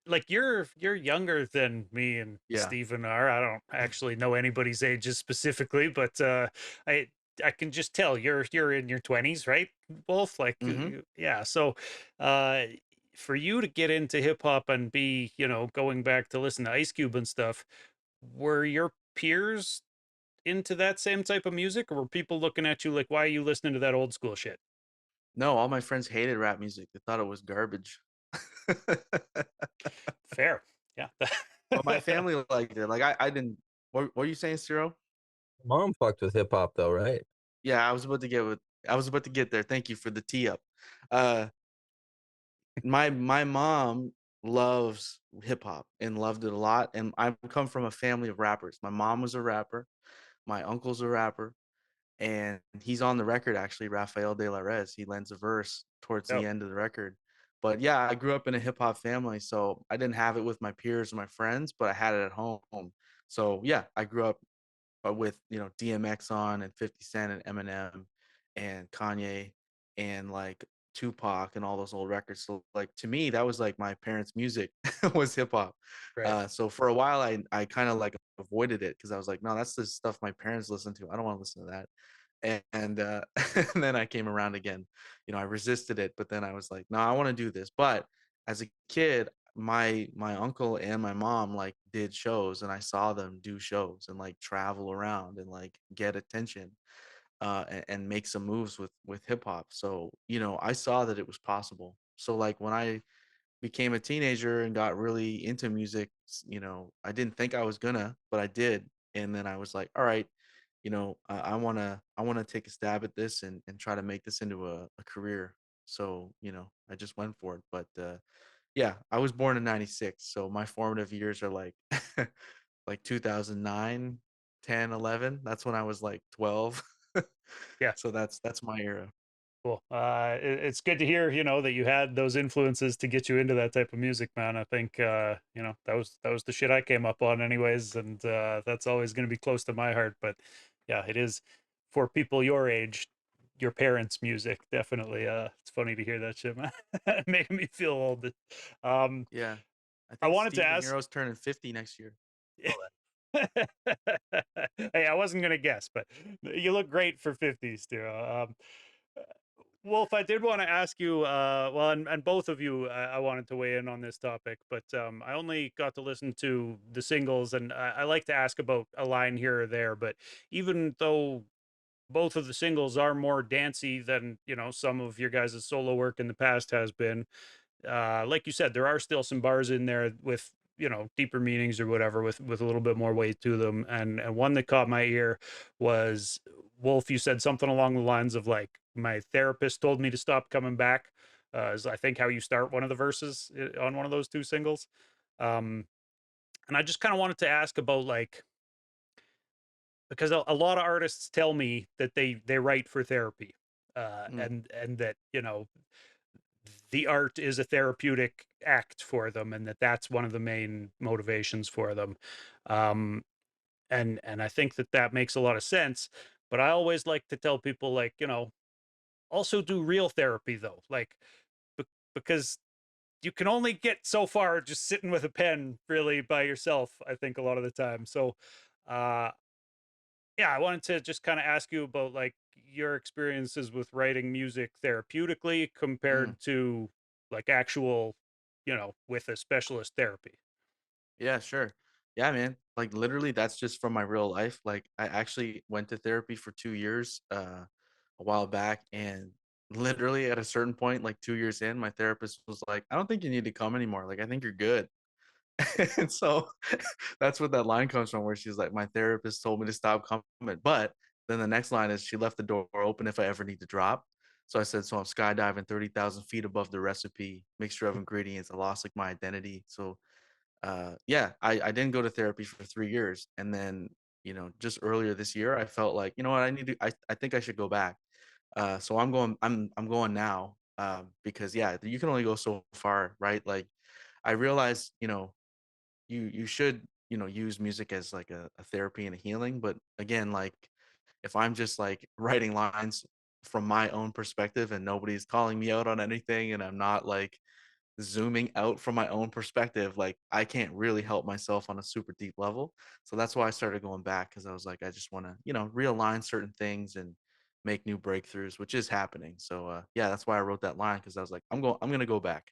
like you're younger than me and yeah. Steven are. I don't actually know anybody's ages specifically, but I I can just tell you're in your 20s, right? Both like Hmm. yeah. So uh for you to get into hip hop and be, going back to listen to Ice Cube and stuff, were your peers into that same type of music, or were people looking at you like, why are you listening to that old school shit? No, all my friends hated rap music. They thought it was garbage. Fair. Yeah. But my family liked it. Like I didn't. What are you saying, Ciro? Mom fucked with hip hop though, right? Yeah, I was about to get there. Thank you for the tee up. Uh, my mom loves hip hop and loved it a lot. And I come from a family of rappers. My mom was a rapper. My uncle's a rapper, and he's on the record actually. Rafael de la Rez. He lends a verse towards Oh, the end of the record. But yeah, I grew up in a hip hop family, so I didn't have it with my peers and my friends, but I had it at home. So yeah, I grew up with DMX on and 50 Cent and Eminem and Kanye and like Tupac and all those old records. So like to me, that was like my parents' music was hip hop. right. So for a while, I kind of like avoided it because I was like, no, that's the stuff my parents listen to. I don't want to listen to that. And and then I came around again. I resisted it, but then I was like, no, I want to do this. But as a kid, my uncle and my mom like did shows, and I saw them do shows and like travel around and like get attention and make some moves with hip hop. So I saw that it was possible. So like when I became a teenager and got really into music, I didn't think I was gonna, but I did. And then I was like, all right, I want to take a stab at this and try to make this into a career. So I just went for it. But yeah, I was born in 96, so my formative years are like like 2009, 10, 11. That's when I was like 12. Yeah. So that's my era. Cool. It's good to hear, that you had those influences to get you into that type of music, man. I think, that was the shit I came up on, anyways, and that's always going to be close to my heart. But yeah, it is for people your age, your parents' music, definitely. It's funny to hear that shit, man. Making me feel old. Um, Yeah. I I think wanted to Steve De ask. Niro's turning 50 next year. Hey, I wasn't gonna guess, but you look great for 50s too. Wolf, I did want to ask you, well, and both of you, I wanted to weigh in on this topic, but I only got to listen to the singles, and I like to ask about a line here or there. But even though both of the singles are more dancey than some of your guys' solo work in the past has been, like you said, there are still some bars in there with deeper meanings or whatever, with a little bit more weight to them. And one that caught my ear was, Wolf, you said something along the lines of like, my therapist told me to stop coming back, is I think how you start one of the verses on one of those two singles. um and I just kind of wanted to ask about, like, because a lot of artists tell me that they write for therapy, Mm, and that the art is a therapeutic act for them, and that's one of the main motivations for them. um and I think that makes a lot of sense. But I always like to tell people, like, also do real therapy though, like, be- because you can only get so far just sitting with a pen really by yourself, I think, a lot of the time. So uh yeah, I wanted to just kind of ask you about, like, your experiences with writing music therapeutically mm. compared to, like, actual, with a specialist therapy. Yeah, sure. Yeah, man. Like literally that's just from my real life. Like I actually went to therapy for 2 years a while back, and literally at a certain point like 2 years in, my therapist was like, "I don't think you need to come anymore. Like I think you're good." And so that's what that line comes from, where she's like, "My therapist told me to stop coming." But then the next line is, "She left the door open if I ever need to drop." So I said, "So I'm skydiving 30,000 feet above the recipe, mixture of ingredients. I lost like my identity." So yeah, I didn't go to therapy for 3 years. And then, just earlier this year, I felt like, you know what, I think I should go back. So I'm going now. Because yeah, you can only go so far, right? Like I realized, you should, use music as like a therapy and a healing. But again, like if I'm just like writing lines from my own perspective and nobody's calling me out on anything, and I'm not like zooming out from my own perspective, like I can't really help myself on a super deep level. So that's why I started going back, because I was like, I just want to, realign certain things and make new breakthroughs, which is happening. So yeah, that's why I wrote that line, because I was like, I'm gonna go back.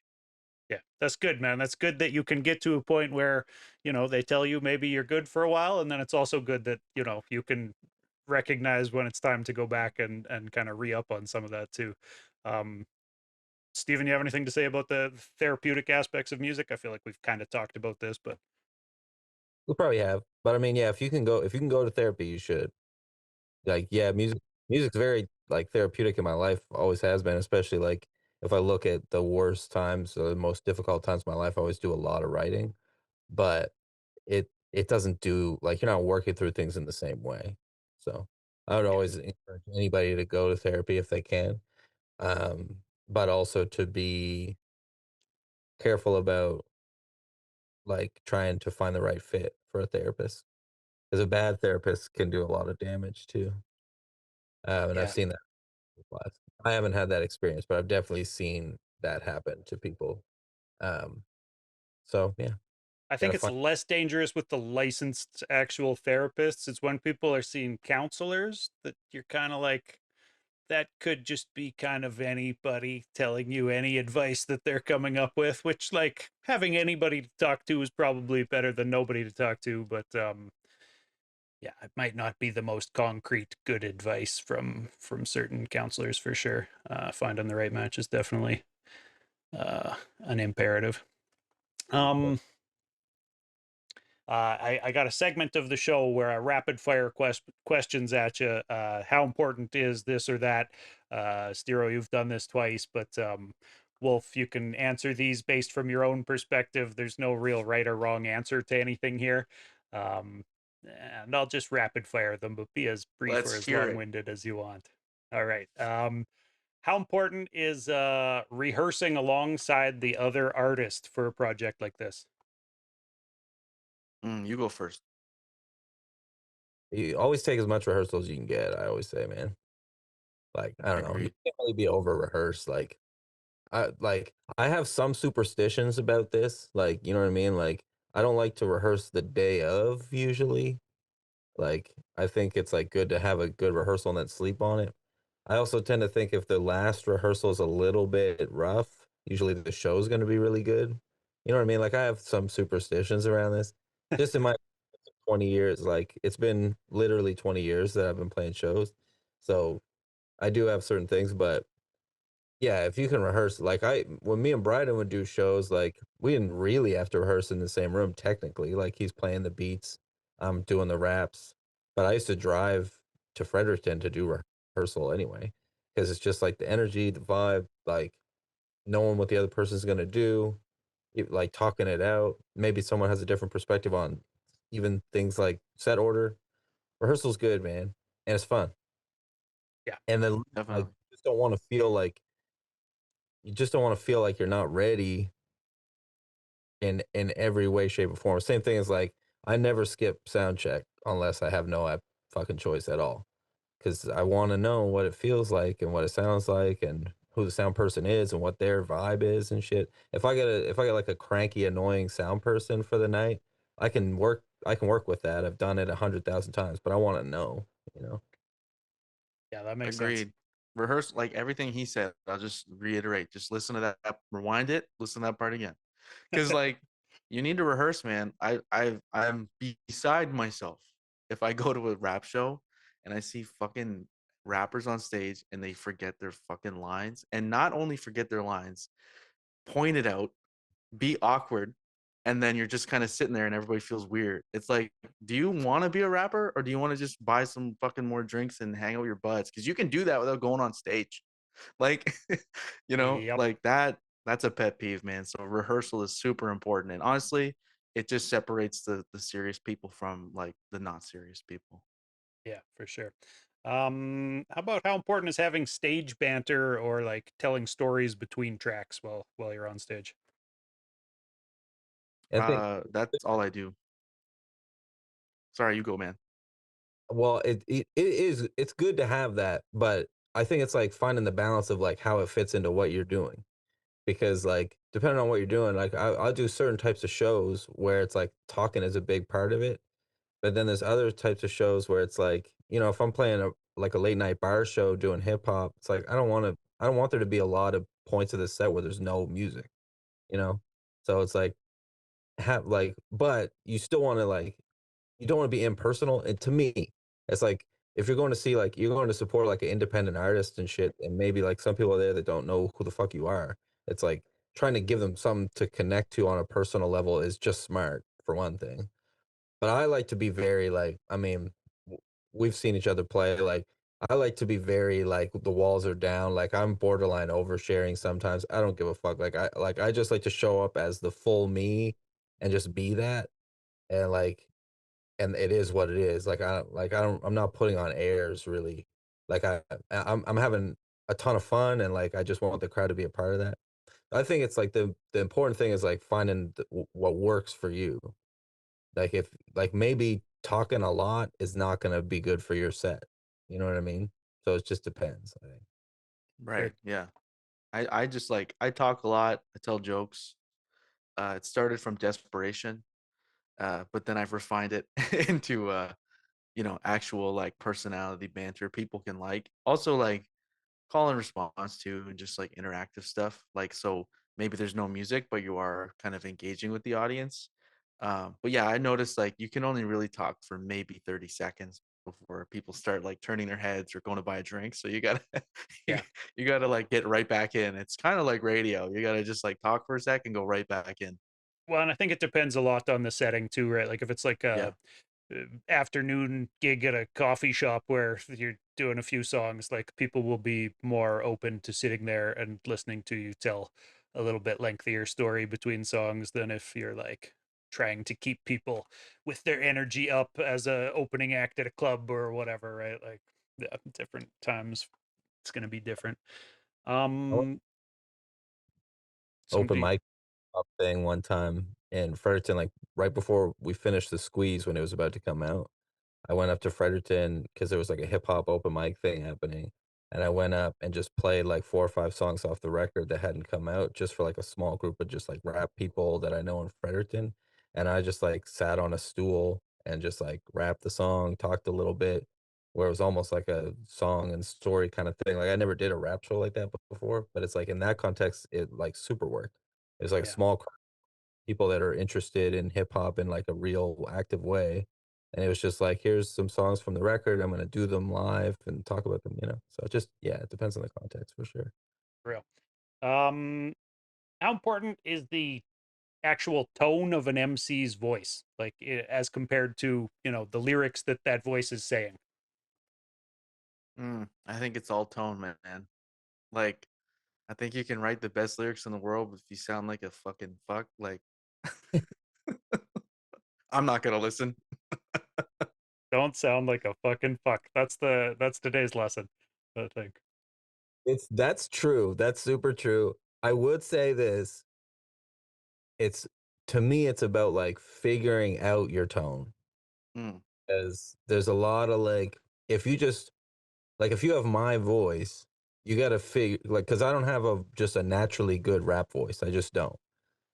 Yeah, that's good, man. That's good that you can get to a point where, they tell you maybe you're good for a while, and then it's also good that, you can recognize when it's time to go back and kind of re-up on some of that too. Um, Steven, you have anything to say about the therapeutic aspects of music? I feel like we've kind of talked about this, but We'll probably have, but I mean, yeah, if you can go to therapy, you should. Like, yeah, music's very like therapeutic in my life, always has been, especially like if I look at the worst times or the most difficult times of my life, I always do a lot of writing, but it doesn't do like you're not working through things in the same way. So I would Yeah. always encourage anybody to go to therapy if they can, but also to be careful about like trying to find the right fit for a therapist because a bad therapist can do a lot of damage too. And I've Yeah. seen that in life. I haven't had that experience, but I've definitely seen that happen to people. Um, so yeah, I think gotta it's find. less dangerous with the licensed actual therapists. It's when people are seeing counselors that you're kind of like, that could just be kind of anybody telling you any advice that they're coming up with, which like having anybody to talk to is probably better than nobody to talk to, but yeah, it might not be the most concrete good advice from certain counselors for sure. Finding the right match is definitely an imperative. Um I got a segment of the show where I rapid fire questions at you. How important is this or that? Steero, you've done this twice, but Wolf, you can answer these based from your own perspective. There's no real right or wrong answer to anything here. Um, and I'll just rapid fire them, but be as brief or Let's as hear long it. winded as you want. All right. How important is rehearsing alongside the other artist for a project like this? You go first. You always take as much rehearsal as you can get. I always say, man. Like I don't know, you Agreed. can't really be over rehearsed. I have some superstitions about this. Like you know what I mean. Like I don't like to rehearse the day of usually. Like I think it's like good to have a good rehearsal and then sleep on it. I also tend to think if the last rehearsal is a little bit rough, usually the show's going to be really good. You know what I mean? Like I have some superstitions around this. Just in my 20 years, like it's been literally 20 years that I've been playing shows. So I do have certain things, but yeah, if you can rehearse, like when me and Bryden would do shows, like we didn't really have to rehearse in the same room technically. Like he's playing the beats, I'm doing the raps, but I used to drive to Fredericton to do rehearsal anyway, because it's just like the energy, the vibe, like knowing what the other person's gonna do, like talking it out. Maybe someone has a different perspective on even things like set order. Rehearsal's good, man, and it's fun. Yeah. And then like Definitely. just don't want to feel like you just don't want to feel like you're not ready in every way, shape, or form. Same thing as like I never skip sound check unless I have no fucking choice at all. Because I want to know what it feels like and what it sounds like and who the sound person is and what their vibe is and shit. If I get like a cranky, annoying sound person for the night, I can work with that. I've done it 100,000 times, but I want to know, you know. Yeah, that makes sense. Agreed. Rehearse like everything he said. I'll just reiterate. Just listen to that. Rewind it. Listen to that part again. Because like you need to rehearse, man. I'm beside myself if I go to a rap show and I see fucking rappers on stage and they forget their fucking lines, and not only forget their lines, point it out, be awkward, and then you're just kind of sitting there and everybody feels weird. It's like, do you want to be a rapper or do you want to just buy some fucking more drinks and hang out with your buds? Because you can do that without going on stage. Like, Yep. like that's a pet peeve, man. So rehearsal is super important. And honestly, it just separates the serious people from like the not serious people. Yeah, for sure. How about how important is having stage banter or like telling stories between tracks while you're on stage? I think That's all I do. Sorry, you go, man. well, it is it's good to have that, but I think it's like finding the balance of like how it fits into what you're doing. Because like depending on what you're doing, like I'll do certain types of shows where it's like talking is a big part of it, but then there's other types of shows where it's like if I'm playing like a late night bar show doing hip hop, it's like I don't want there to be a lot of points of the set where there's no music, you know. So it's like have like, but you still want to like you don't want to be impersonal. And to me, it's like if you're going to see like you're going to support like an independent artist and shit, and maybe like some people are there that don't know who the fuck you are. It's like trying to give them something to connect to on a personal level is just smart for one thing. But I like to be very like, I mean, we've seen each other play. Like I like to be very like the walls are down. Like I'm borderline oversharing sometimes. I don't give a fuck. I just like to show up as the full me and just be that. And and it is what it is. I'm not putting on airs really. Like I'm having a ton of fun and like I just want the crowd to be a part of that. I think it's like the important thing is like finding what works for you. Like if like maybe talking a lot is not going to be good for your set. You know what I mean? So it just depends, I think. Right. Good. Yeah. I just like I talk a lot. I tell jokes. It started from desperation, but then I've refined it into actual like personality banter people can like. Also like call and response to and just like interactive stuff. Like so maybe there's no music, but you are kind of engaging with the audience. But yeah, I noticed like you can only really talk for maybe 30 seconds before people start like turning their heads or going to buy a drink. So you gotta you, Yeah. you gotta like get right back in. It's kind of like radio. You gotta just like talk for a second, go right back in. Well, and I think it depends a lot on the setting too, right? Like if it's like Yeah. a afternoon gig at a coffee shop where you're doing a few songs, like people will be more open to sitting there and listening to you tell a little bit lengthier story between songs than if you're like trying to keep people with their energy up as a opening act at a club or whatever, right? Like yeah, different times it's going to be different. I went Um open somebody mic up thing one time in Fredericton, like right before we finished the squeeze when it was about to come out. I went up to Fredericton because there was like a hip hop open mic thing happening. And I went up and just played like 4 or 5 songs off the record that hadn't come out just for like a small group of just like rap people that I know in Fredericton. And I just like sat on a stool and just like rapped the song, talked a little bit, where it was almost like a song and story kind of thing. Like I never did a rap show like that before, but it's like in that context, it like super worked. It's like a yeah. small people that are interested in hip hop in like a real active way. And it was just like, here's some songs from the record. I'm gonna do them live and talk about them, you know. So it just yeah, it depends on the context for sure. Real. Um how important is the actual tone of an MC's voice, like as compared to the lyrics that that voice is saying? I think it's all tone, man. Like I think you can write the best lyrics in the world, but if you sound like a fucking fuck, like I'm not gonna listen. Don't sound like a fucking fuck. That's today's lesson, I think. That's true. That's super true. I would say this. It's to me, it's about like figuring out your tone. Mm, As there's a lot of like if you just like if you have my voice, you gotta figure like because I don't have a just a naturally good rap voice. I just don't.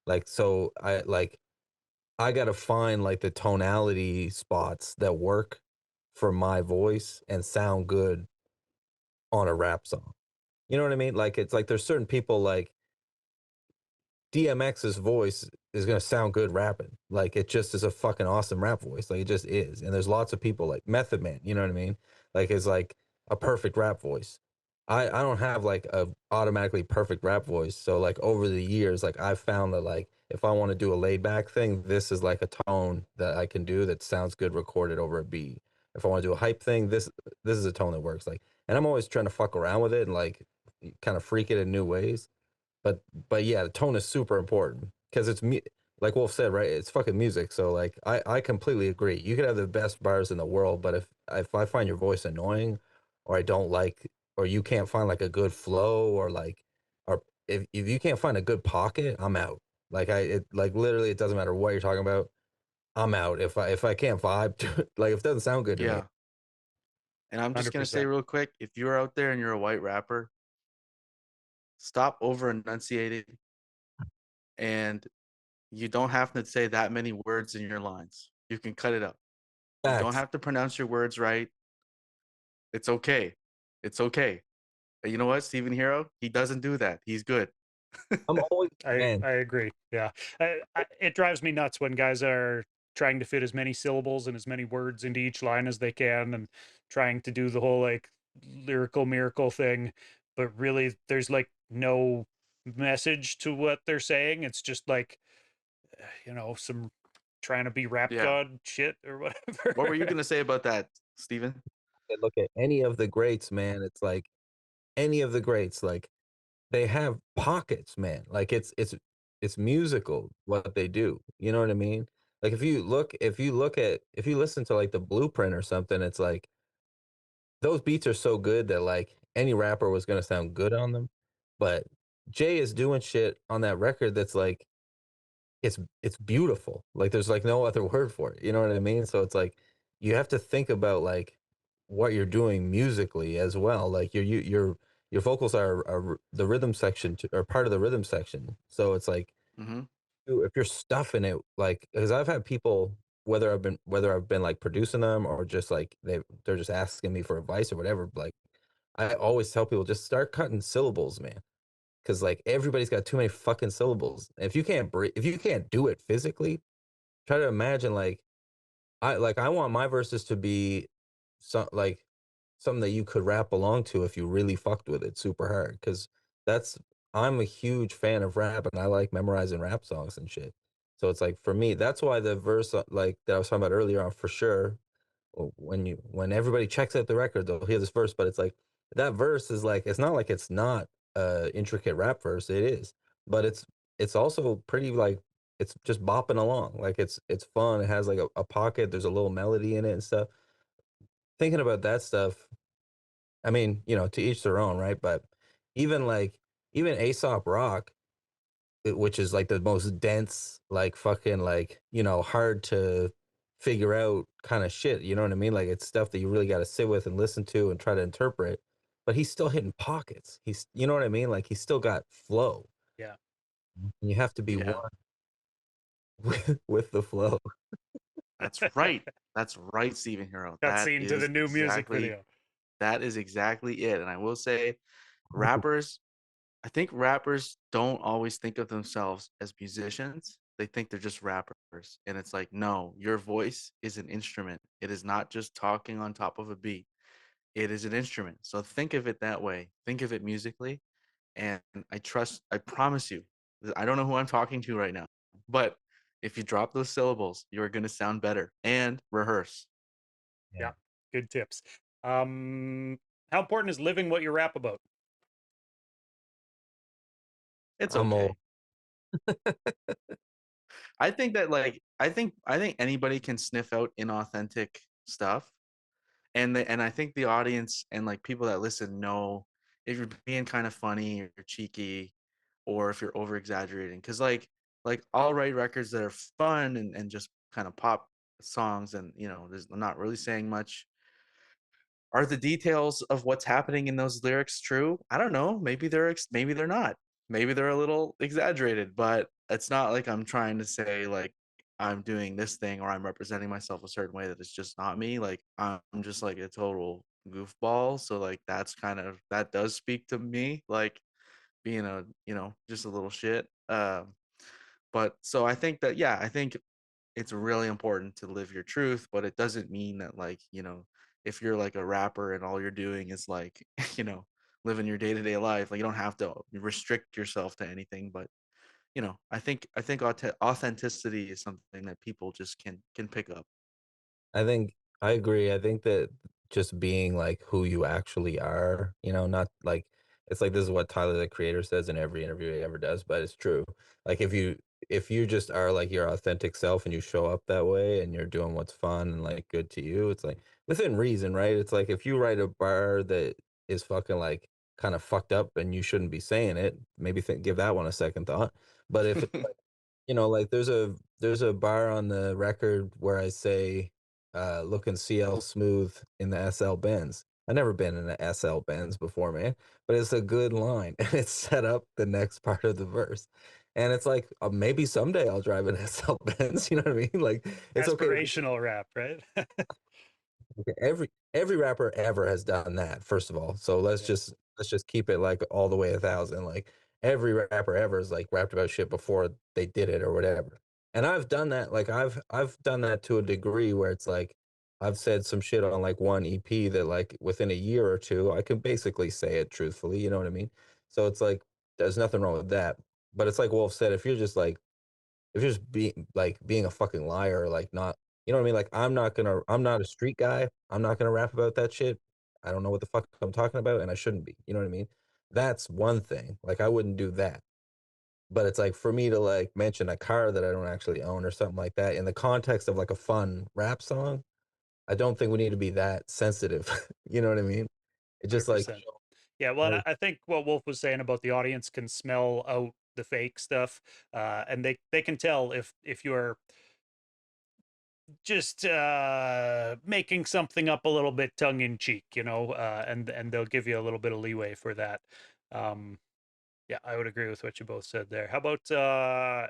Like so I gotta find like the tonality spots that work for my voice and sound good on a rap song. You know what I mean? Like it's like there's certain people like DMX's voice is gonna sound good rapping. Like it just is a fucking awesome rap voice. Like it just is. And there's lots of people like Method Man, you know what I mean? Like it's like a perfect rap voice. I don't have like a automatically perfect rap voice. So like over the years, like I've found that like if I want to do a laid back thing, this is like a tone that I can do that sounds good recorded over a beat. If I want to do a hype thing, this is a tone that works. Like and I'm always trying to fuck around with it and like kind of freak it in new ways. But yeah, the tone is super important because like Wolf said, right? It's fucking music. So like I completely agree. You could have the best bars in the world, but if I find your voice annoying, or I don't like, or you can't find like a good flow, or like, or if you can't find a good pocket, I'm out. Like like literally, it doesn't matter what you're talking about. I'm out if I can't vibe to it, like if it doesn't sound good to me. yeah. And I'm just gonna say 100%. real quick, if you're out there and you're a white rapper, stop over enunciating and you don't have to say that many words in your lines. You can cut it up. You don't Facts. have to pronounce your words right. It's okay. It's okay. And you know what? Steven Hero, he doesn't do that. He's good. I'm always man. I agree. Yeah, it drives me nuts when guys are trying to fit as many syllables and as many words into each line as they can, and trying to do the whole like lyrical miracle thing, but really there's like no message to what they're saying. It's just like some trying to be rap Yeah. god shit or whatever. What were you gonna say about that, Steven? look at any of the greats, man. It's like any of the greats, like they have pockets, man. Like it's musical what they do. You know what I mean? Like if you listen to like the Blueprint or something, it's like those beats are so good that like any rapper was gonna sound good on them. But Jay is doing shit on that record that's like it's beautiful. Like there's like no other word for it. You know what I mean? So it's like you have to think about like what you're doing musically as well. Like your vocals are the rhythm section are part of the rhythm section. So it's like Hmm. if you're stuffing it like because I've had people whether I've been like producing them or just like they're just asking me for advice or whatever. Like I always tell people just start cutting syllables, man, because like everybody's got too many fucking syllables. If you can't do it physically, try to imagine I want my verses to be like something that you could rap along to if you really fucked with it super hard. Because that's I'm a huge fan of rap and I like memorizing rap songs and shit. So it's like for me, that's why the verse like that I was talking about earlier on for sure when everybody checks out the record, they'll hear this verse, but it's like that verse is like it's not like it's not a intricate rap verse. It is, but it's also pretty like it's just bopping along. Like it's fun. It has like a pocket. There's a little melody in it and stuff. Thinking about that stuff, I mean, to each their own, right? But even like even Aesop Rock, which is like the most dense, like fucking like, hard to figure out kind of shit. You know what I mean? Like it's stuff that you really got to sit with and listen to and try to interpret. But he's still hitting pockets. You know what I mean? Like he's still got flow. Yeah. And you have to be Yeah, one with the flow. that's right. That's right, Stephen Hero. Got seen to the new music video. That is exactly it. And I will say, rappers, I think rappers don't always think of themselves as musicians. They think they're just rappers. And it's like, no, your voice is an instrument. It is not just talking on top of a beat. It is an instrument. So think of it that way. Think of it musically. And I promise you, I don't know who I'm talking to right now, but if you drop those syllables, you're going to sound better and rehearse. Yeah. Good tips. How important is living what you rap about? It's I'm okay. old. I think that I think anybody can sniff out inauthentic stuff, and I think the audience and like people that listen know if you're being kind of funny or you're cheeky or if you're over exaggerating. Because like I'll write records that are fun and just kind of pop songs, and there's I'm not really saying much. Are the details of what's happening in those lyrics true? I don't know. Maybe they're not. Maybe they're a little exaggerated, but it's not like I'm trying to say like I'm doing this thing or I'm representing myself a certain way that it's just not me. Like I'm just like a total goofball. So like that does speak to me, like being a just a little shit. But so I think that yeah, I think it's really important to live your truth, but it doesn't mean that like, if you're like a rapper and all you're doing is like, you know, living your day-to-day life, like you don't have to restrict yourself to anything, but I think authenticity is something that people just can pick up. I think I agree. I think that just being like who you actually are, not like it's like this is what Tyler the Creator says in every interview he ever does, but it's true. Like if you just are like your authentic self and you show up that way and you're doing what's fun and like good to you, it's like within reason, right? It's like if you write a bar that is fucking like kind of fucked up and you shouldn't be saying it, maybe give that one a second thought. But if like there's a bar on the record where I say looking CL smooth in the SL Benz. I've never been in an SL Benz before, man, but it's a good line and it's set up the next part of the verse. And it's like maybe someday I'll drive an SL Benz, you know what I mean? Like it's okay to be Aspirational rap, right? okay, every rapper ever has done that, first of all. So Yeah. let's just keep it like all the way 1,000. Like every rapper ever has like rapped about shit before they did it or whatever. And I've done that. Like I've done that to a degree where it's like I've said some shit on like one EP that like within a year or two I can basically say it truthfully. You know what I mean? So it's like there's nothing wrong with that. But it's like Wolf said, if you're just being a fucking liar, like not You know what I mean? Like I'm not a street guy. I'm not gonna rap about that shit. I don't know what the fuck I'm talking about, and I shouldn't be. You know what I mean? That's one thing. Like I wouldn't do that. But it's like for me to like mention a car that I don't actually own or something like that in the context of like a fun rap song, I don't think we need to be that sensitive. You know what I mean? It just like 100%. Yeah, well, and I think what Wolf was saying about the audience can smell out the fake stuff, and they can tell if you're just making something up a little bit tongue in cheek, you know, and they'll give you a little bit of leeway for that. Um, yeah, I would agree with what you both said there. How about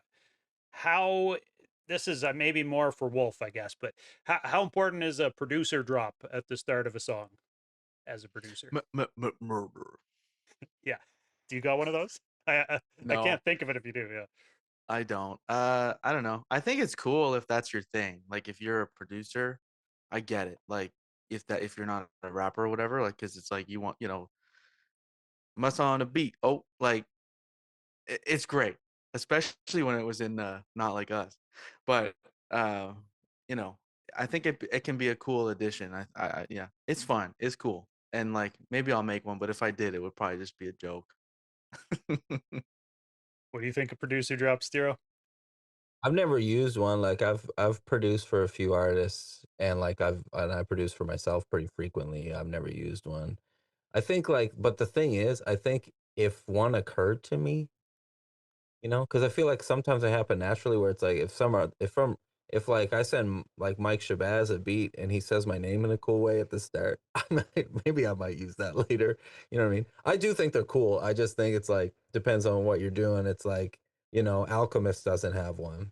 how this is maybe more for Wolf, I guess, but how important is a producer drop at the start of a song as a producer? Murder. Yeah, do you got one of those? I No, can't think of it if you do. Yeah, I don't. I don't know. I think it's cool if that's your thing. Like if you're a producer, I get it. Like if you're not a rapper or whatever, like because it's like you want, muscle on a beat. Oh, like it's great, especially when it was in Not Like Us. But uh, you know, I think it can be a cool addition. Yeah, it's fun. It's cool. And like maybe I'll make one, but if I did, it would probably just be a joke. what do you think of producer drop, Steero? I've never used one. Like I've produced for a few artists and like I produce for myself pretty frequently. I've never used one. I think like but the thing is, I think if one occurred to me, you know, because I feel like sometimes it happen naturally where it's like if like I send like Mike Shabazz a beat and he says my name in a cool way at the start, maybe I might use that later. You know what I mean? I do think they're cool. I just think it's like depends on what you're doing. It's like, you know, Alchemist doesn't have one,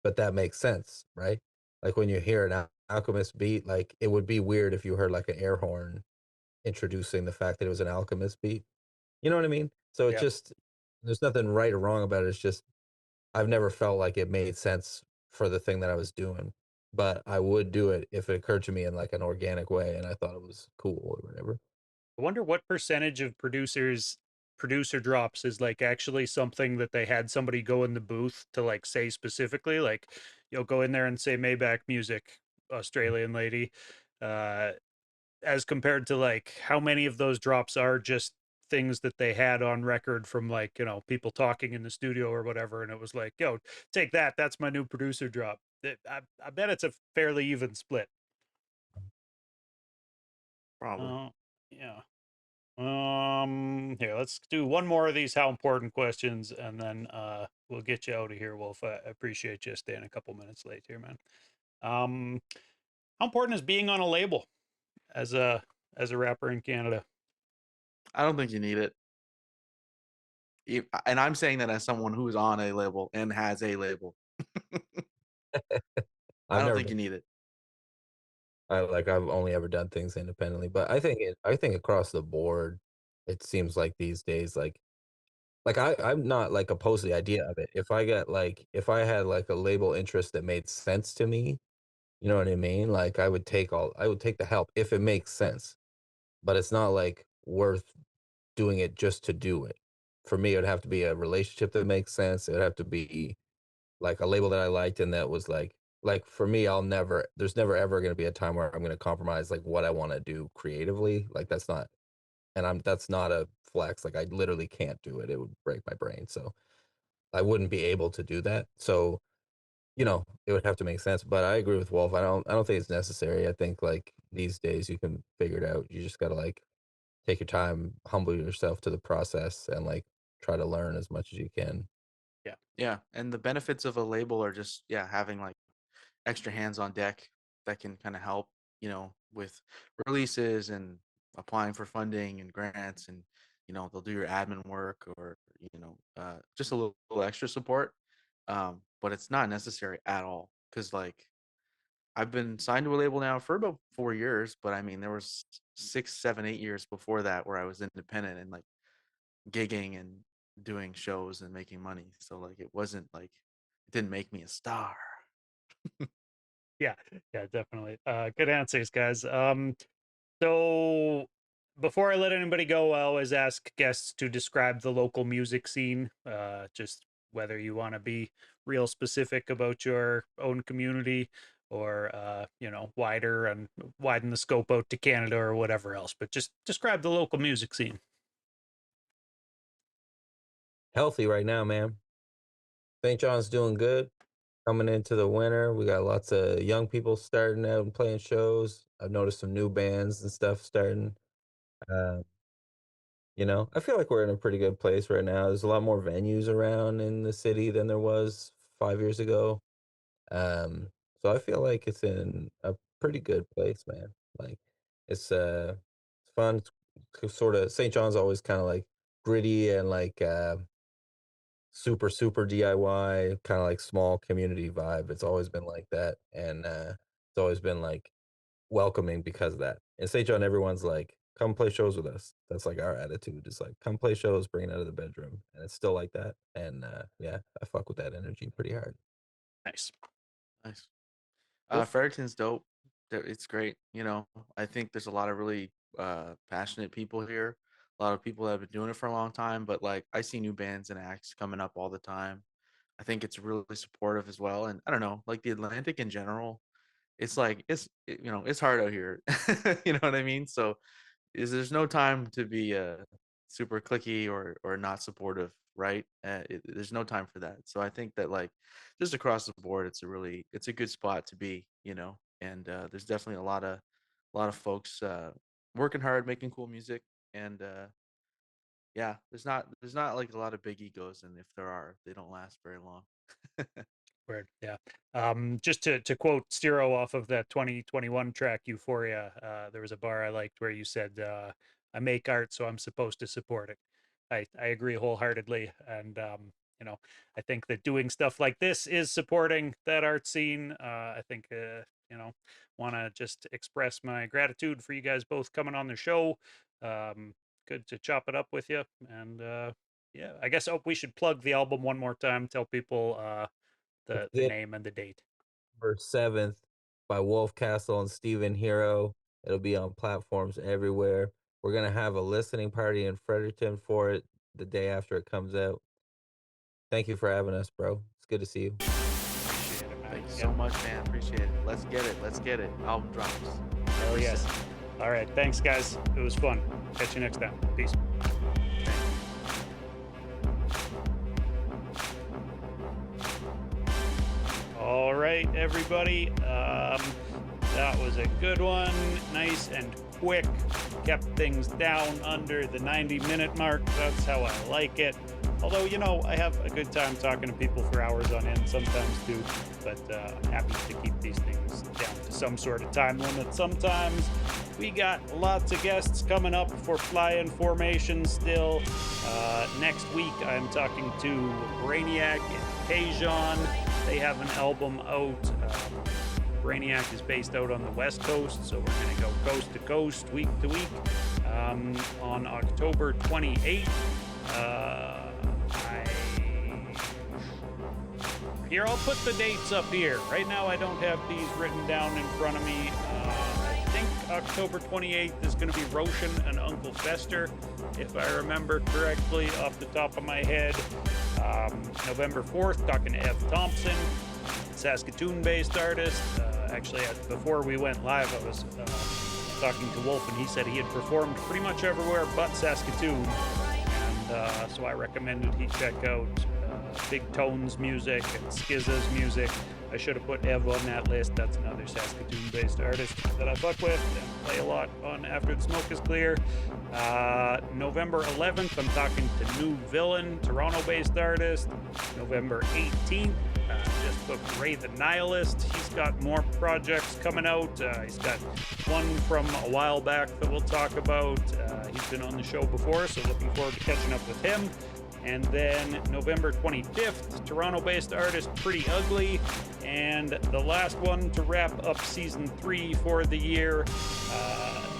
but that makes sense, right? Like when you hear an Alchemist beat, like it would be weird if you heard like an air horn introducing the fact that it was an Alchemist beat. You know what I mean? So it Yeah. just there's nothing right or wrong about it. It's just I've never felt like it made sense for the thing that I was doing. But I would do it if it occurred to me in like an organic way and I thought it was cool or whatever. I wonder what percentage of producer drops is like actually something that they had somebody go in the booth to like say specifically, like you'll go in there and say Maybach music, Australian lady, uh, as compared to like how many of those drops are just things that they had on record from like, you know, people talking in the studio or whatever, and it was like, yo, take that, that's my new producer drop. I bet it's a fairly even split. Probably. Yeah. Here, let's do one more of these how important questions, and then we'll get you out of here, Wolf. I appreciate you staying a couple minutes late here, man. Um, how important is being on a label as a rapper in Canada? I don't think you need it. And I'm saying that as someone who's on a label and has a label. I I've don't never think been you need it. I've only ever done things independently, but I think across the board it seems like these days like I'm not like opposed to the idea of it. If I get like if I had like a label interest that made sense to me, you know what I mean? Like I would take the help if it makes sense. But it's not like worth doing it just to do it. For me, it would have to be a relationship that makes sense. It would have to be like a label that I liked and that was like for me, there's never ever going to be a time where I'm going to compromise like what I want to do creatively. Like that's not a flex. Like I literally can't do it. It would break my brain. So I wouldn't be able to do that. So, you know, it would have to make sense. But I agree with Wolf. I don't think it's necessary. I think like these days you can figure it out. You just got to like take your time, humble yourself to the process and like try to learn as much as you can. Yeah, Yeah. And the benefits of a label are just, yeah, having like extra hands on deck that can kind of help, with releases and applying for funding and grants, and they'll do your admin work, or just a little extra support. But it's not necessary at all, because like I've been signed to a label now for about 4 years, but I mean there was 6, 7, 8 years before that where I was independent and like gigging and doing shows and making money. So like it wasn't like it didn't make me a star. yeah, yeah, definitely. Good answers, guys. So before I let anybody go, I always ask guests to describe the local music scene. Just whether you want to be real specific about your own community or wider and widen the scope out to Canada or whatever else. But just describe the local music scene. Healthy right now, man. St. John's doing good. Coming into the winter, we got lots of young people starting out and playing shows. I've noticed some new bands and stuff starting. Uh, I feel like we're in a pretty good place right now. There's a lot more venues around in the city than there was 5 years ago. So I feel like it's in a pretty good place, man. Like it's fun. It's sort of St. John's always kind of like gritty and like super super DIY, kind of like small community vibe. It's always been like that, and it's always been like welcoming because of that. In St. John, everyone's like, "Come play shows with us." That's like our attitude. It's like, "Come play shows, bring it out of the bedroom," and it's still like that. And yeah, I fuck with that energy pretty hard. Nice. Nice. Cool. Fredericton's dope. It's great. I think there's a lot of really passionate people here. A lot of people that have been doing it for a long time. But like, I see new bands and acts coming up all the time. I think it's really supportive as well. And I don't know, like the Atlantic in general, it's like it's hard out here. You know what I mean? So there's no time to be super clicky or not supportive, right? There's no time for that. So I think that like just across the board, it's a good spot to be, and there's definitely a lot of folks working hard, making cool music, and yeah, there's not like a lot of big egos, and if there are, they don't last very long. Word, yeah. Just to quote Steero off of that 2021 track Euphoria, there was a bar I liked where you said, "I make art, so I'm supposed to support it." I agree wholeheartedly, and I think that doing stuff like this is supporting that art scene. I think want to just express my gratitude for you guys both coming on the show. Good to chop it up with you, and yeah, I guess we should plug the album one more time. Tell people the It's name and the date. December 7th by Wolf Castle and Stephen Hero. It'll be on platforms everywhere. We're gonna have a listening party in Fredericton for it the day after it comes out. Thank you for having us, bro. It's good to see you. Appreciate it, man. Thank you Yep. so much, man. Appreciate it. Let's get it. Album drops. Hell yes. All right. Thanks, guys. It was fun. Catch you next time. Peace. All right, everybody. That was a good one. Nice and quick. Kept things down under the 90-minute mark. That's how I like it. Although, I have a good time talking to people for hours on end sometimes too. But I'm happy to keep these things down to some sort of time limit sometimes. We got lots of guests coming up for Fly-In Formation still. Next week, I'm talking to Brainiac and Tejon. They have an album out. Brainiac is based out on the West Coast, so we're going to go coast to coast, week to week. On October 28th, Here, I'll put the dates up here. Right now, I don't have these written down in front of me. I think October 28th is going to be Roshan and Uncle Fester, if I remember correctly off the top of my head. November 4th, talking to Ev Thompson, Saskatoon-based artist. Actually, before we went live, I was talking to Wolf, and he said he had performed pretty much everywhere but Saskatoon. And so I recommended he check out Big Tone's music and Skizza's music. I should have put Ev on that list. That's another Saskatoon-based artist that I fuck with and play a lot on After the Smoke is Clear. November 11th, I'm talking to New Villain, Toronto-based artist. November 18th, just booked Ray the Nihilist. He's got more projects coming out. He's got one from a while back that we'll talk about. He's been on the show before, so looking forward to catching up with him. And then November 25th, Toronto-based artist Pretty Ugly. And the last one to wrap up season 3 for the year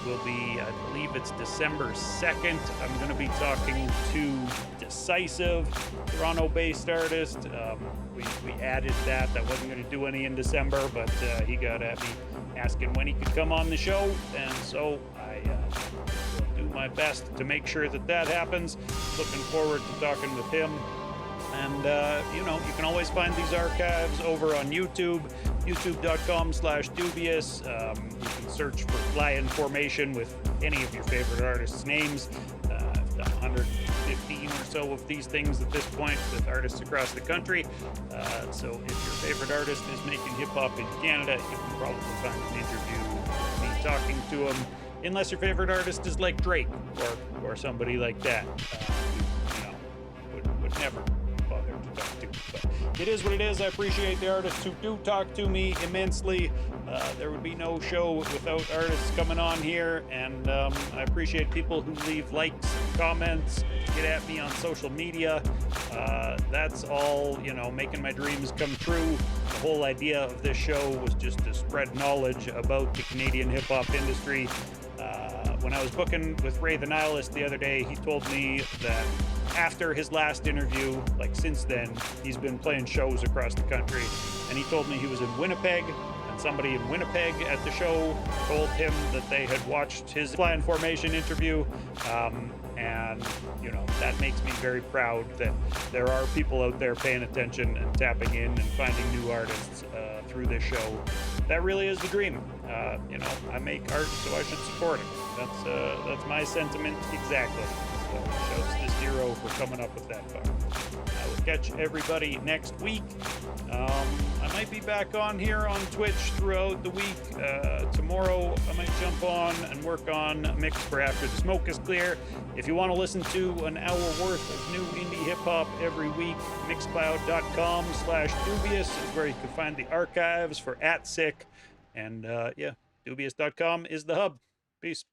will be, I believe it's December 2nd. I'm going to be talking to Decisive, Toronto-based artist. We added that. I wasn't going to do any in December, but he got at me asking when he could come on the show. And so I will do my best to make sure that happens. Looking forward to talking with him. And, you know, you can always find these archives over on YouTube, youtube.com/Doobyis. You can search for Fly In Formation with any of your favorite artists' names. I've done 115 or so of these things at this point with artists across the country. So if your favorite artist is making hip-hop in Canada, you can probably find an interview with me talking to him, unless your favorite artist is like Drake or somebody like that. You know, would never bother to talk to. But it is what it is. I appreciate the artists who do talk to me immensely. There would be no show without artists coming on here, and I appreciate people who leave likes and comments, get at me on social media. That's all, you know, making my dreams come true. The whole idea of this show was just to spread knowledge about the Canadian hip-hop industry. When I was booking with Ray the Nihilist the other day, he told me that after his last interview, like since then, he's been playing shows across the country, and he told me he was in Winnipeg, and somebody in Winnipeg at the show told him that they had watched his Fly In Formation interview, and you know, that makes me very proud that there are people out there paying attention and tapping in and finding new artists through this show. That really is the dream. You know, I make art, so I should support it. That's my sentiment exactly. So shouts to Steero for coming up with that bar. I will catch everybody next week. I might be back on here on Twitch throughout the week. Tomorrow I might jump on and work on a mix for After the Smoke is Clear. If you want to listen to an hour worth of new indie hip-hop every week, mixcloud.com/Doobyis is where you can find the archives for @sick. And yeah, Doobyis.com is the hub. Peace.